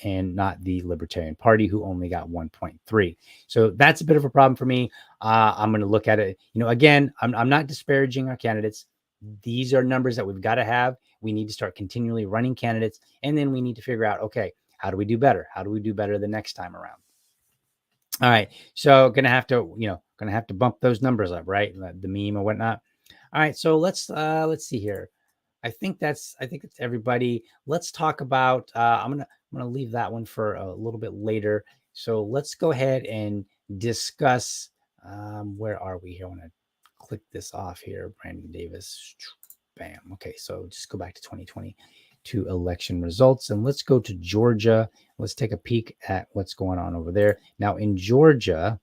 and not the Libertarian Party, who only got 1.3. So that's a bit of a problem for me. I'm going to look at it. Again, I'm not disparaging our candidates. These are numbers that we've got to have. We need to start continually running candidates, and then we need to figure out, okay, how do we do better? How do we do better the next time around? All right, so gonna have to bump those numbers up, right? The meme or whatnot. All right, so let's see here. I think that's everybody. Let's talk about. I'm gonna leave that one for a little bit later. So let's go ahead and discuss. Where are we here? I want to click this off here. Brandon Davis. Bam. Okay, so just go back to 2022 election results, and let's go to Georgia. Let's take a peek at what's going on over there. Now in Georgia,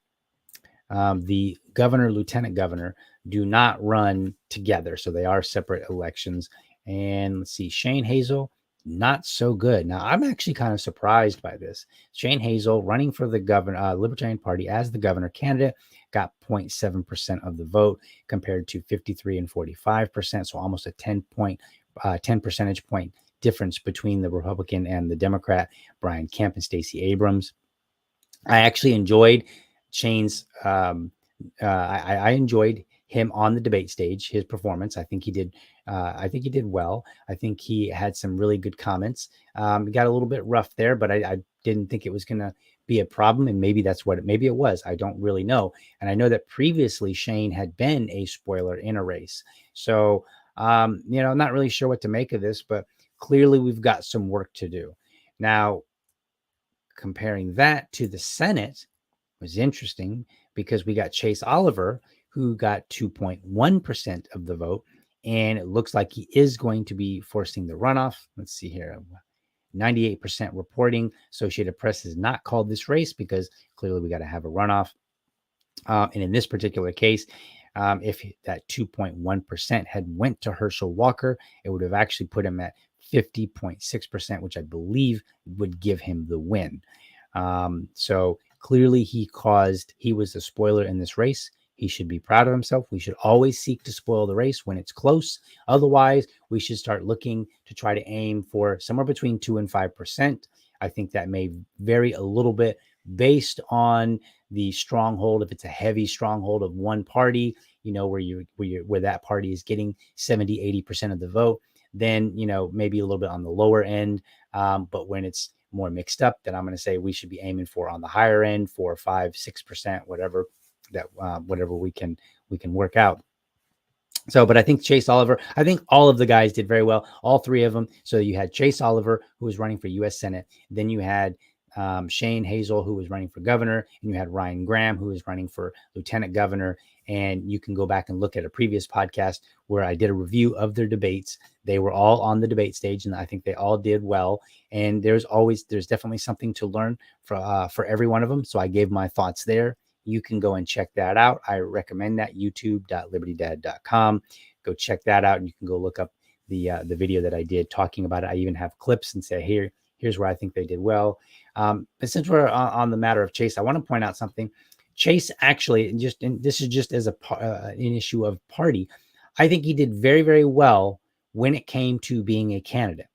the governor, lieutenant governor do not run together. So they are separate elections. And let's see, Shane Hazel, not so good. Now, I'm actually kind of surprised by this. Shane Hazel, running for the Libertarian Party as the governor candidate, got 0.7% of the vote compared to 53 and 45%. So almost a 10 percentage point difference between the Republican and the Democrat, Brian Kemp and Stacey Abrams. I actually enjoyed Shane's, I enjoyed him on the debate stage, his performance. I think he did well. I think he had some really good comments. It got a little bit rough there, but I didn't think it was going to be a problem. And maybe that's what maybe it was. I don't really know. And I know that previously Shane had been a spoiler in a race. So, I'm not really sure what to make of this, but clearly we've got some work to do. Now, comparing that to the Senate was interesting, because we got Chase Oliver, who got 2.1% of the vote, and it looks like he is going to be forcing the runoff. Let's see here. 98% reporting. Associated Press has not called this race because clearly we got to have a runoff. And in this particular case, if that 2.1% had went to Herschel Walker, it would have actually put him at 50.6%, which I believe would give him the win. So clearly he was a spoiler in this race. He should be proud of himself. We should always seek to spoil the race when it's close. Otherwise, we should start looking to try to aim for somewhere between 2 and 5%. I think that may vary a little bit based on the stronghold. If it's a heavy stronghold of one party, where that party is getting 70, 80% of the vote, then, maybe a little bit on the lower end. But when it's more mixed up, then I'm going to say we should be aiming for on the higher end, 4, 5, 6%, whatever we can work out. So, but I think Chase Oliver, I think all of the guys did very well, all three of them. So you had Chase Oliver, who was running for U.S. Senate. Then you had Shane Hazel, who was running for governor, and you had Ryan Graham, who was running for lieutenant governor. And you can go back and look at a previous podcast where I did a review of their debates. They were all on the debate stage, and I think they all did well. And there's definitely something to learn for every one of them. So I gave my thoughts there. you can go and check that out. I recommend that, youtube.libertydad.com. Go check that out, and you can go look up the video that I did talking about it. I even have clips and say, here's where I think they did well. But since we're on the matter of Chase, I want to point out something. Chase actually, and this is just as an issue of party, I think he did very, very well when it came to being a candidate.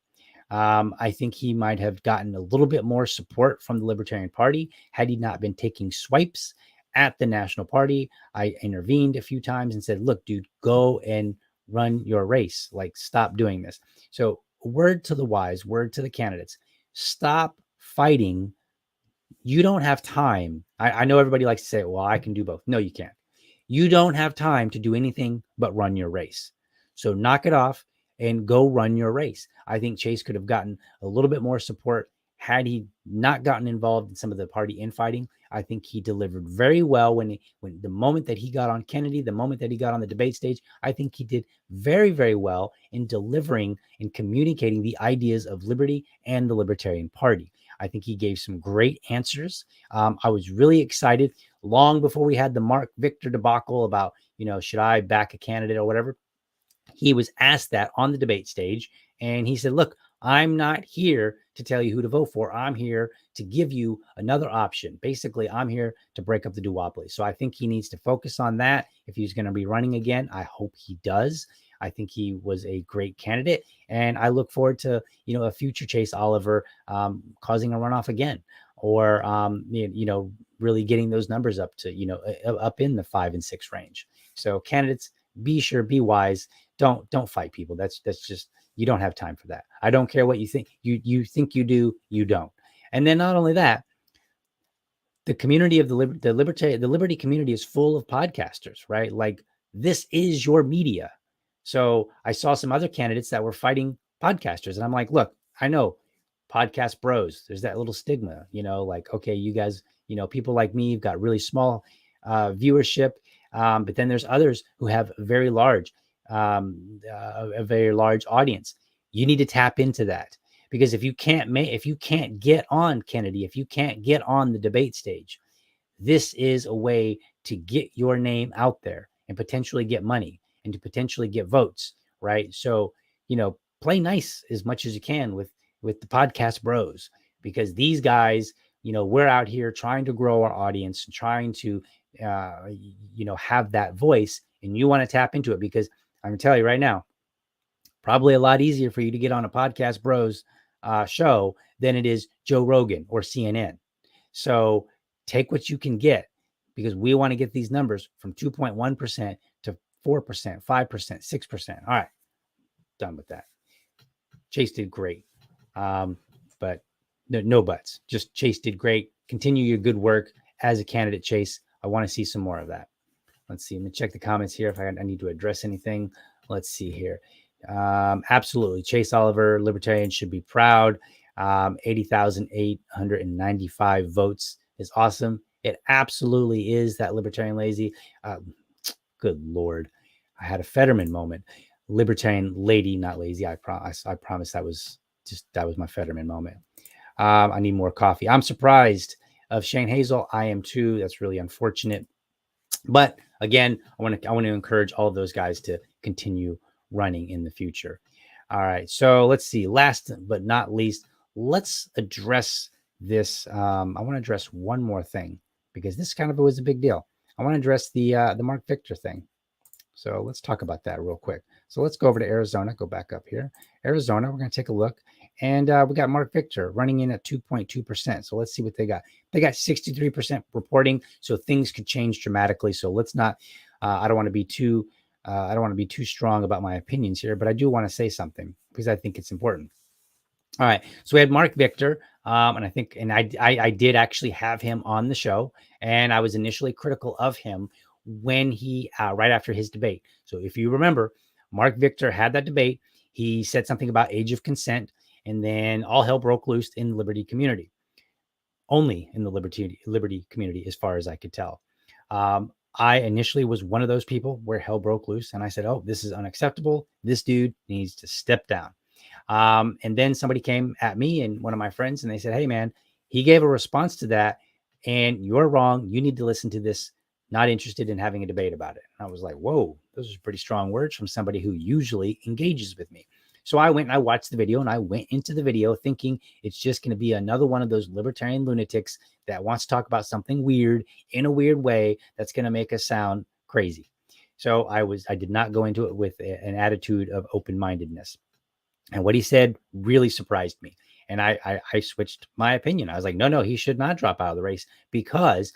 I think he might have gotten a little bit more support from the Libertarian Party had he not been taking swipes at the National Party. I intervened a few times and said, look, dude, go and run your race. Like, stop doing this. So word to the wise, word to the candidates, stop fighting. You don't have time. I know everybody likes to say, well, I can do both. No, you can't. You don't have time to do anything but run your race. So knock it off and go run your race. I think Chase could have gotten a little bit more support had he not gotten involved in some of the party infighting. I think he delivered very well when the moment that he got on Kennedy, the moment that he got on the debate stage. I think he did very, very well in delivering and communicating the ideas of liberty and the Libertarian Party. I think he gave some great answers. I was really excited long before we had the Mark Victor debacle about, should I back a candidate or whatever. He was asked that on the debate stage, and he said, look, I'm not here to tell you who to vote for. I'm here to give you another option. Basically, I'm here to break up the duopoly. So I think he needs to focus on that. If he's going to be running again, I hope he does. I think he was a great candidate, and I look forward to, a future Chase Oliver causing a runoff again, or, really getting those numbers up to, up in the 5 and 6 range. So candidates, be sure, be wise. Don't fight people. That's just, you don't have time for that. I don't care what you think. You think you do, you don't. And then not only that, the community of the liberty community is full of podcasters, right? Like, this is your media. So I saw some other candidates that were fighting podcasters, and I'm like, look, I know podcast bros, there's that little stigma, like, okay, you guys, people like me, you've got really small viewership. But then there's others who have a very large audience. You need to tap into that, because if you can't get on Kennedy, if you can't get on the debate stage, this is a way to get your name out there and potentially get money and to potentially get votes, right? So, play nice as much as you can with the podcast bros, because these guys, we're out here trying to grow our audience, trying to, have that voice, and you want to tap into it, because I'm gonna tell you right now, probably a lot easier for you to get on a podcast bros show than it is Joe Rogan or CNN. So take what you can get, because we want to get these numbers from 2.1% to 4%, 5%, 6%. All right, done with that. Chase did great, but no buts. Just Chase did great. Continue your good work as a candidate, Chase. I want to see some more of that. Let's see. Let me check the comments here if I need to address anything. Let's see here. Absolutely. Chase Oliver, Libertarian, should be proud. 80,895 votes is awesome. It absolutely is that Libertarian lazy. Good Lord. I had a Fetterman moment. Libertarian lady, not lazy. I promise that was my Fetterman moment. I need more coffee. I'm surprised of Shane Hazel. I am too. That's really unfortunate. But again, I want to encourage all of those guys to continue running in the future. All right. So let's see. Last but not least, let's address this. I want to address one more thing, because this kind of was a big deal. I want to address the Mark Victor thing. So let's talk about that real quick. So let's go over to Arizona. Go back up here. Arizona, we're going to take a look. And we got Mark Victor running in at 2.2%. So let's see what they got. They got 63% reporting. So things could change dramatically. So let's not, I don't want to be too strong about my opinions here, but I do want to say something because I think it's important. All right. So we had Mark Victor. And I did actually have him on the show, and I was initially critical of him when he, right after his debate. So if you remember, Mark Victor had that debate. He said something about age of consent, and then all hell broke loose in the liberty community, only in the liberty community, as far as I could tell. I initially was one of those people where hell broke loose, and I said, oh, this is unacceptable. This dude needs to step down. And then somebody came at me and one of my friends, and they said, hey, man, he gave a response to that and you're wrong. You need to listen to this. Not interested in having a debate about it. And I was like, whoa, those are pretty strong words from somebody who usually engages with me. So I went and I watched the video, and I went into the video thinking it's just going to be another one of those libertarian lunatics that wants to talk about something weird in a weird way that's going to make us sound crazy. So I did not go into it with an attitude of open-mindedness. And what he said really surprised me. And I switched my opinion. I was like, no, he should not drop out of the race, because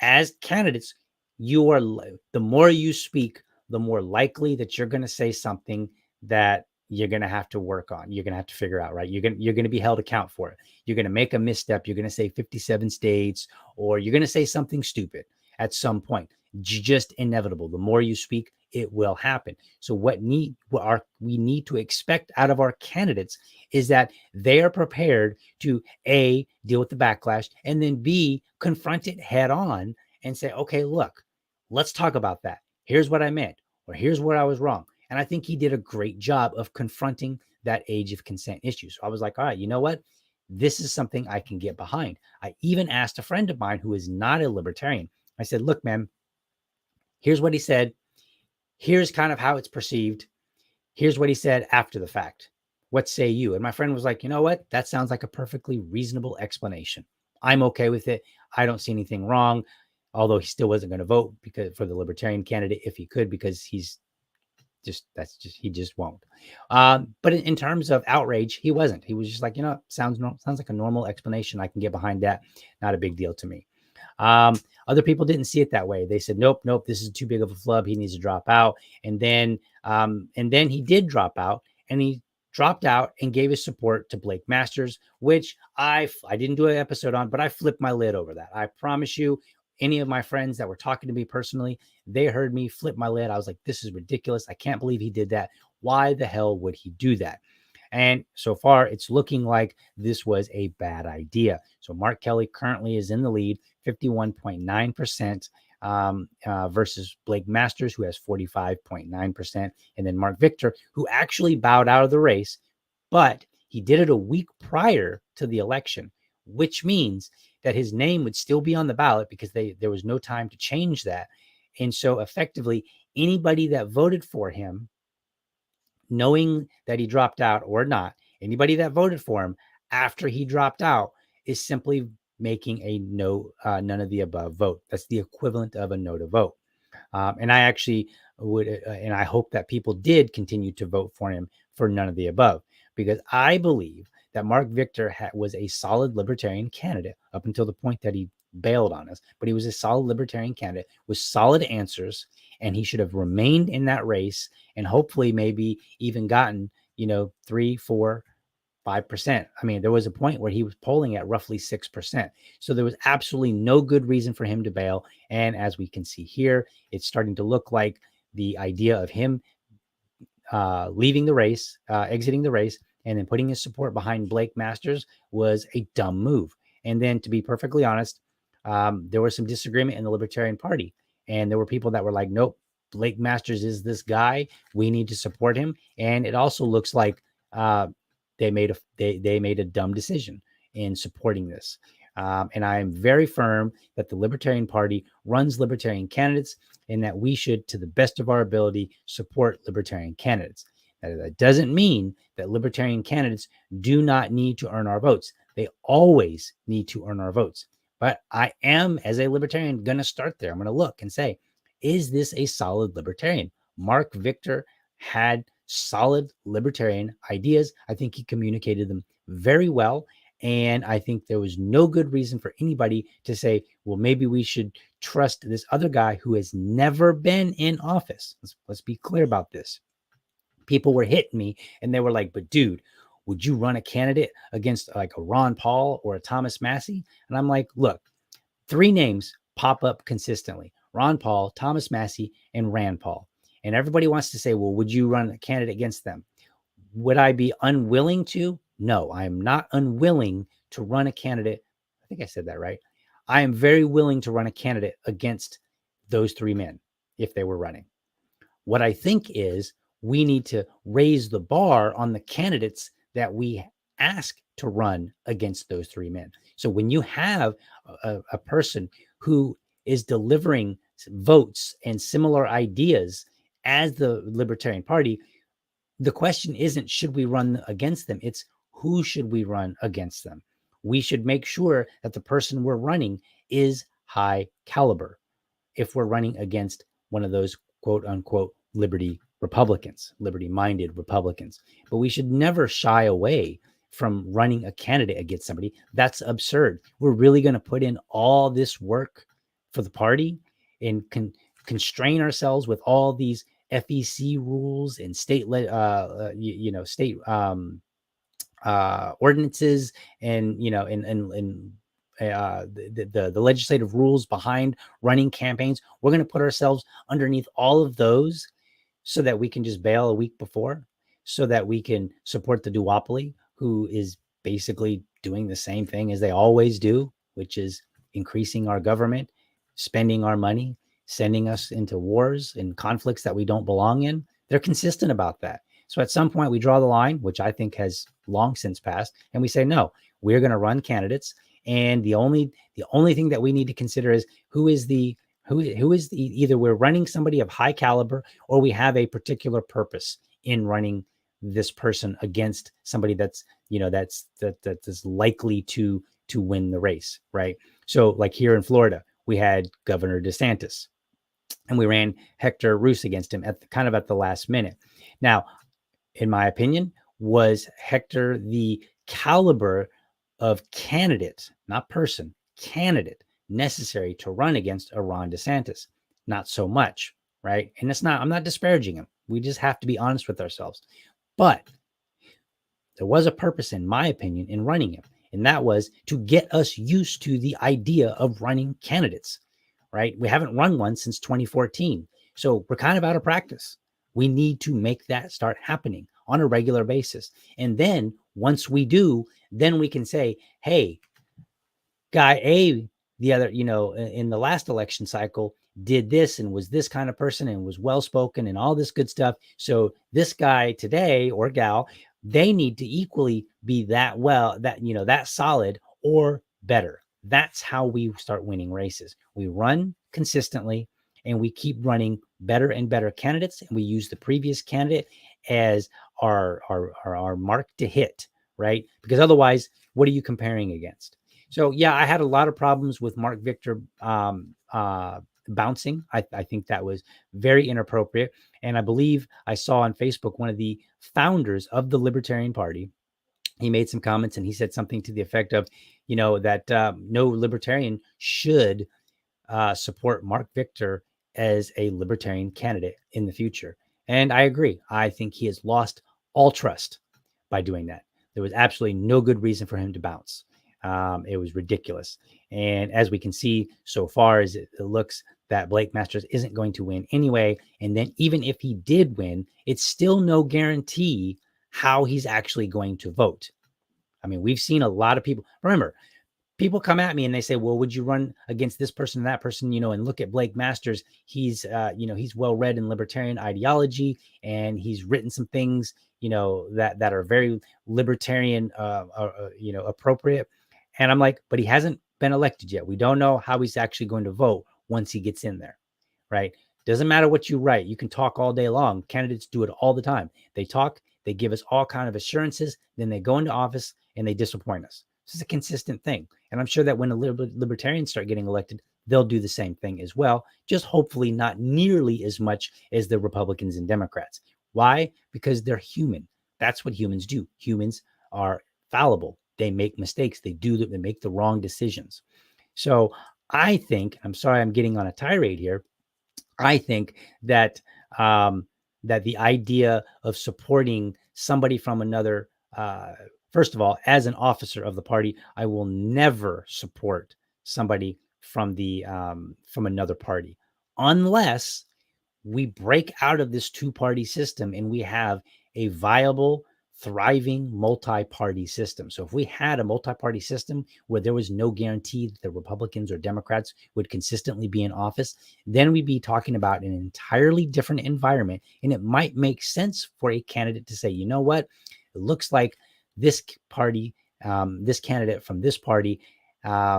as candidates, the more you speak, the more likely that you're going to say something that you're going to have to work on. You're going to have to figure out, right? You're going to be held account for it. You're going to make a misstep. You're going to say 57 states, or you're going to say something stupid at some point. Just inevitable. The more you speak, it will happen. So what we need to expect out of our candidates is that they are prepared to A, deal with the backlash, and then B, confront it head on and say, okay, look, let's talk about that. Here's what I meant, or here's where I was wrong. And I think he did a great job of confronting that age of consent issue. So I was like, all right, you know what? This is something I can get behind. I even asked a friend of mine who is not a libertarian. I said, look, man, here's what he said. Here's kind of how it's perceived. Here's what he said after the fact. What say you? And my friend was like, you know what? That sounds like a perfectly reasonable explanation. I'm okay with it. I don't see anything wrong, although he still wasn't going to vote for the libertarian candidate if he could, because he just won't. But in terms of outrage, he wasn't. He was just like, sounds like a normal explanation. I can get behind that. Not a big deal to me. Other people didn't see it that way. They said, nope, this is too big of a flub. He needs to drop out. And then he did drop out, and he dropped out and gave his support to Blake Masters, which I didn't do an episode on, but I flipped my lid over that. I promise you, any of my friends that were talking to me personally, they heard me flip my lid. I was like, this is ridiculous. I can't believe he did that. Why the hell would he do that? And so far, it's looking like this was a bad idea. So Mark Kelly currently is in the lead, 51.9%, versus Blake Masters, who has 45.9%. And then Mark Victor, who actually bowed out of the race, but he did it a week prior to the election, which means that his name would still be on the ballot because there was no time to change that. And so effectively, anybody that voted for him, knowing that he dropped out or not, anybody that voted for him after he dropped out is simply making a no, none of the above vote. That's the equivalent of a no to vote. And I actually would, and I hope that people did continue to vote for him for none of the above, because I believe that Mark Victor was a solid libertarian candidate up until the point that he bailed on us. But he was a solid libertarian candidate with solid answers, and he should have remained in that race and hopefully maybe even gotten, 3, 4, 5%. I mean, there was a point where he was polling at roughly 6%. So there was absolutely no good reason for him to bail. And as we can see here, it's starting to look like the idea of him leaving the race, exiting the race, and then putting his support behind Blake Masters was a dumb move. And then, to be perfectly honest, there was some disagreement in the Libertarian Party. And there were people that were like, nope, Blake Masters is this guy. We need to support him. And it also looks like they made a dumb decision in supporting this. And I am very firm that the Libertarian Party runs libertarian candidates, and that we should, to the best of our ability, support libertarian candidates. Now, that doesn't mean that libertarian candidates do not need to earn our votes. They always need to earn our votes. But I am, as a libertarian, going to start there. I'm going to look and say, is this a solid libertarian? Mark Victor had solid libertarian ideas. I think he communicated them very well. And I think there was no good reason for anybody to say, well, maybe we should trust this other guy who has never been in office. Let's be clear about this. People were hitting me and they were like, but dude, would you run a candidate against like a Ron Paul or a Thomas Massey? And I'm like, look, 3 names pop up consistently: Ron Paul, Thomas Massey, and Rand Paul. And everybody wants to say, well, would you run a candidate against them? Would I be unwilling to? No, I am not unwilling to run a candidate. I think I said that right. I am very willing to run a candidate against those 3 men if they were running. What I think is we need to raise the bar on the candidates that we ask to run against those three men. So when you have a person who is delivering votes and similar ideas as the Libertarian Party, the question isn't should we run against them? It's who should we run against them? We should make sure that the person we're running is high caliber if we're running against one of those quote unquote liberty Republicans, liberty minded Republicans. But we should never shy away from running a candidate against somebody. That's absurd. We're really going to put in all this work for the party and constrain ourselves with all these FEC rules and state, state ordinances and, the legislative rules behind running campaigns. We're going to put ourselves underneath all of those so that we can just bail a week before, so that we can support the duopoly, who is basically doing the same thing as they always do, which is increasing our government, spending our money, sending us into wars and conflicts that we don't belong in. They're consistent about that. So at some point we draw the line, which I think has long since passed, and we say, no, we're going to run candidates. And the only thing that we need to consider is who is the either we're running somebody of high caliber or we have a particular purpose in running this person against somebody that's likely to win the race, right? So like here in Florida, we had Governor DeSantis, and we ran Hector Roos against him at the last minute. Now, in my opinion, was Hector the caliber of candidate, not person, candidate necessary to run against a Ron DeSantis? Not so much, right? And I'm not disparaging him. We just have to be honest with ourselves. But there was a purpose, in my opinion, in running him. And that was to get us used to the idea of running candidates, right? We haven't run one since 2014. So we're kind of out of practice. We need to make that start happening on a regular basis. And then once we do, then we can say, hey, guy A, the other, in the last election cycle did this and was this kind of person and was well-spoken and all this good stuff. So this guy today or gal, they need to equally be that solid or better. That's how we start winning races. We run consistently and we keep running better and better candidates. And we use the previous candidate as our mark to hit, right? Because otherwise, what are you comparing against? So yeah, I had a lot of problems with Mark Victor bouncing. I think that was very inappropriate. And I believe I saw on Facebook one of the founders of the Libertarian Party. He made some comments and he said something to the effect of, that no libertarian should support Mark Victor as a libertarian candidate in the future. And I agree. I think he has lost all trust by doing that. There was absolutely no good reason for him to bounce. It was ridiculous. And as we can see so far, as it looks that Blake Masters isn't going to win anyway. And then even if he did win, it's still no guarantee how he's actually going to vote. I mean, we've seen a lot of people. Remember, people come at me and they say, well, would you run against this person and that person, and look at Blake Masters. He's, he's well-read in libertarian ideology and he's written some things, that are very libertarian, appropriate. And I'm like, but he hasn't been elected yet. We don't know how he's actually going to vote once he gets in there, right? Doesn't matter what you write. You can talk all day long. Candidates do it all the time. They talk, they give us all kind of assurances, then they go into office and they disappoint us. This is a consistent thing. And I'm sure that when the libertarians start getting elected, they'll do the same thing as well, just hopefully not nearly as much as the Republicans and Democrats. Why? Because they're human. That's what humans do. Humans are fallible. They make mistakes. They make the wrong decisions. So I think, I'm sorry, I'm getting on a tirade here. I think that that the idea of supporting somebody from another, first of all, as an officer of the party, I will never support somebody from from another party unless we break out of this two-party system and we have a viable, thriving multi-party system. So if we had a multi-party system where there was no guarantee that the Republicans or Democrats would consistently be in office, then we'd be talking about an entirely different environment. And it might make sense for a candidate to say, you know what, it looks like this party, this candidate from this party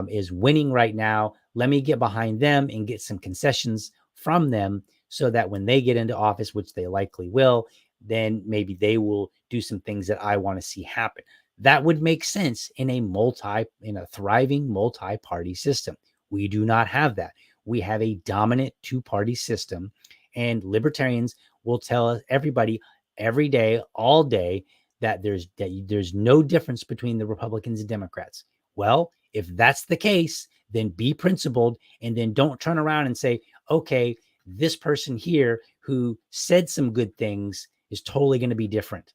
is winning right now. Let me get behind them and get some concessions from them so that when they get into office, which they likely will, then maybe they will do some things that I want to see happen. That would make sense in a thriving multi-party system. We do not have that. We have a dominant two-party system, and libertarians will tell everybody every day, all day, that there's no difference between the Republicans and Democrats. Well, if that's the case, then be principled, and then don't turn around and say, okay, this person here who said some good things is totally going to be different.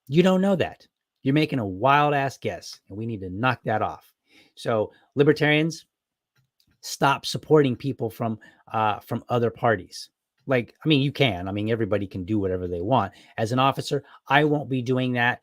You don't know that. You're making a wild ass guess, and we need to knock that off. So libertarians, stop supporting people from other parties. Like, I mean, you can. I mean, everybody can do whatever they want. As an officer, I won't be doing that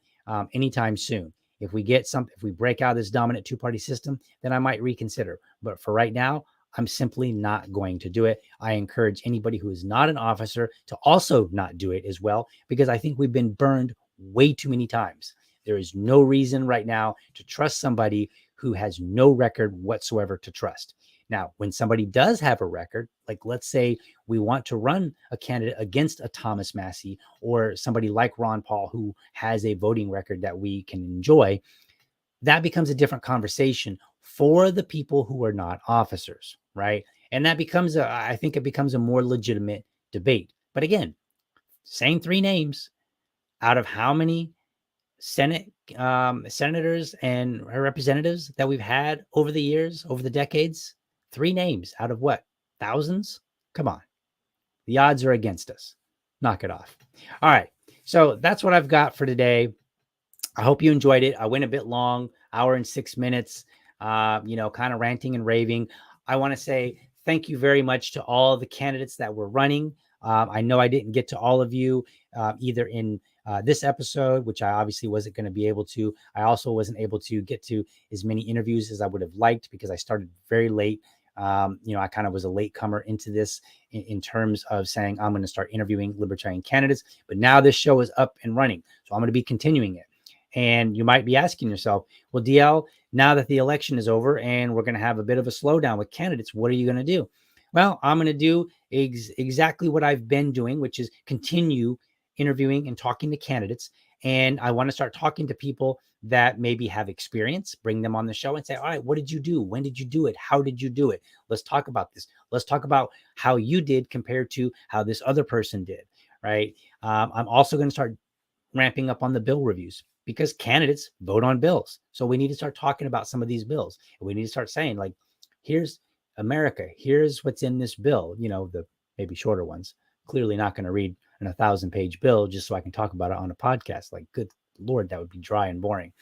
anytime soon. If we break out of this dominant two-party system, then I might reconsider. But for right now, I'm simply not going to do it. I encourage anybody who is not an officer to also not do it as well, because I think we've been burned way too many times. There is no reason right now to trust somebody who has no record whatsoever to trust. Now, when somebody does have a record, like let's say we want to run a candidate against a Thomas Massey or somebody like Ron Paul who has a voting record that we can enjoy, that becomes a different conversation for the people who are not officers, right? And that becomes I think it becomes a more legitimate debate. But again, same three names out of how many senators and representatives that we've had over the years, over the decades? Three names out of what? Thousands? Come on. The odds are against us. Knock it off. All right. So that's what I've got for today. I hope you enjoyed it. I went a bit long, hour and 6 minutes, kind of ranting and raving. I want to say thank you very much to all the candidates that were running. I know I didn't get to all of you either in this episode, which I obviously wasn't going to be able to. I also wasn't able to get to as many interviews as I would have liked because I started very late. I kind of was a latecomer into this in terms of saying I'm going to start interviewing libertarian candidates. But now this show is up and running, so I'm going to be continuing it. And you might be asking yourself, well, DL, now that the election is over and we're going to have a bit of a slowdown with candidates, what are you going to do? Well, I'm going to do exactly what I've been doing, which is continue interviewing and talking to candidates. And I want to start talking to people that maybe have experience, bring them on the show and say, all right, what did you do? When did you do it? How did you do it? Let's talk about this. Let's talk about how you did compared to how this other person did, right? I'm also going to start ramping up on the bill reviews because candidates vote on bills. So we need to start talking about some of these bills. And we need to start saying, like, here's America. Here's what's in this bill. The maybe shorter ones. Clearly not going to read an 1,000-page bill just so I can talk about it on a podcast. Like, good Lord, that would be dry and boring.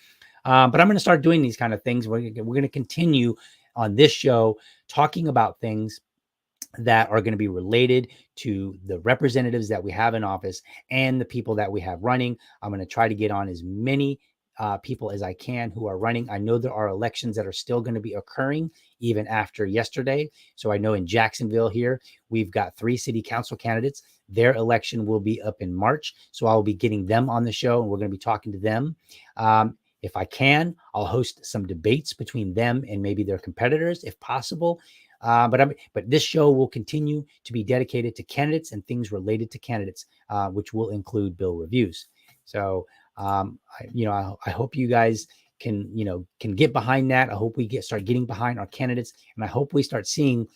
But I'm going to start doing these kind of things. We're going to continue on this show talking about things that are going to be related to the representatives that we have in office and the people that we have running. I'm going to try to get on as many people as I can who are running. I know there are elections that are still going to be occurring even after yesterday. So I know in Jacksonville here, we've got 3 city council candidates. Their election will be up in March. So I'll be getting them on the show and we're going to be talking to them. If I can, I'll host some debates between them and maybe their competitors if possible. But this show will continue to be dedicated to candidates and things related to candidates, which will include bill reviews. So, I hope you guys can get behind that. I hope we start getting behind our candidates, and I hope we start seeing,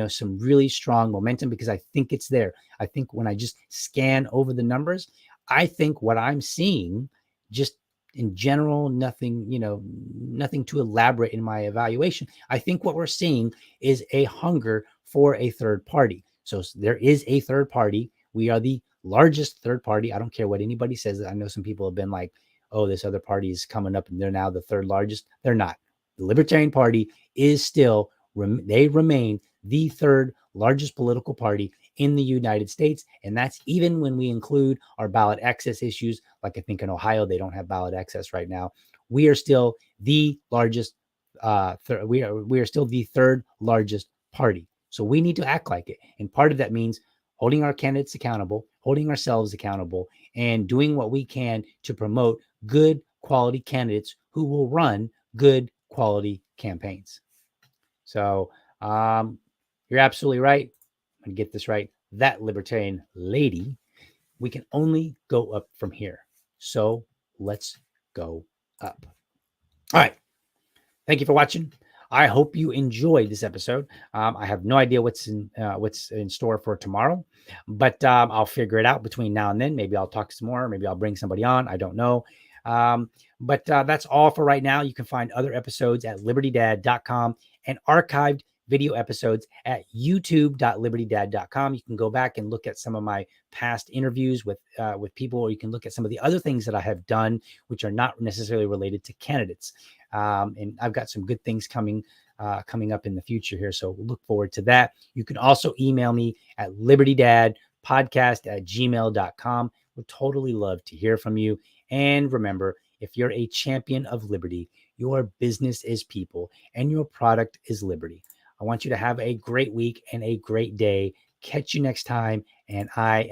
some really strong momentum because I think it's there. I think when I just scan over the numbers, I think what I'm seeing just in general, nothing too elaborate in my evaluation. I think what we're seeing is a hunger for a third party. So there is a third party. We are the largest third party. I don't care what anybody says. I know some people have been like, oh, this other party is coming up and they're now the third largest. They're not. The Libertarian Party is still, they remain the third largest political party in the United States. And that's even when we include our ballot access issues. Like I think in Ohio, they don't have ballot access right now. We are still the largest, we are still the third largest party. So we need to act like it. And part of that means holding our candidates accountable, holding ourselves accountable, and doing what we can to promote good quality candidates who will run good quality campaigns. So you're absolutely right. I'm going to get this right. That libertarian lady, we can only go up from here. So let's go up. All right. Thank you for watching. I hope you enjoyed this episode. I have no idea what's in store for tomorrow, but I'll figure it out between now and then. Maybe I'll talk some more. Maybe I'll bring somebody on. I don't know. But that's all for right now. You can find other episodes at libertydad.com and archived video episodes at youtube.libertydad.com. You can go back and look at some of my past interviews with people, or you can look at some of the other things that I have done, which are not necessarily related to candidates. And I've got some good things coming up in the future here. So look forward to that. You can also email me at libertydadpodcast@gmail.com. Would totally love to hear from you. And remember, if you're a champion of liberty, your business is people and your product is liberty. I want you to have a great week and a great day. Catch you next time. And I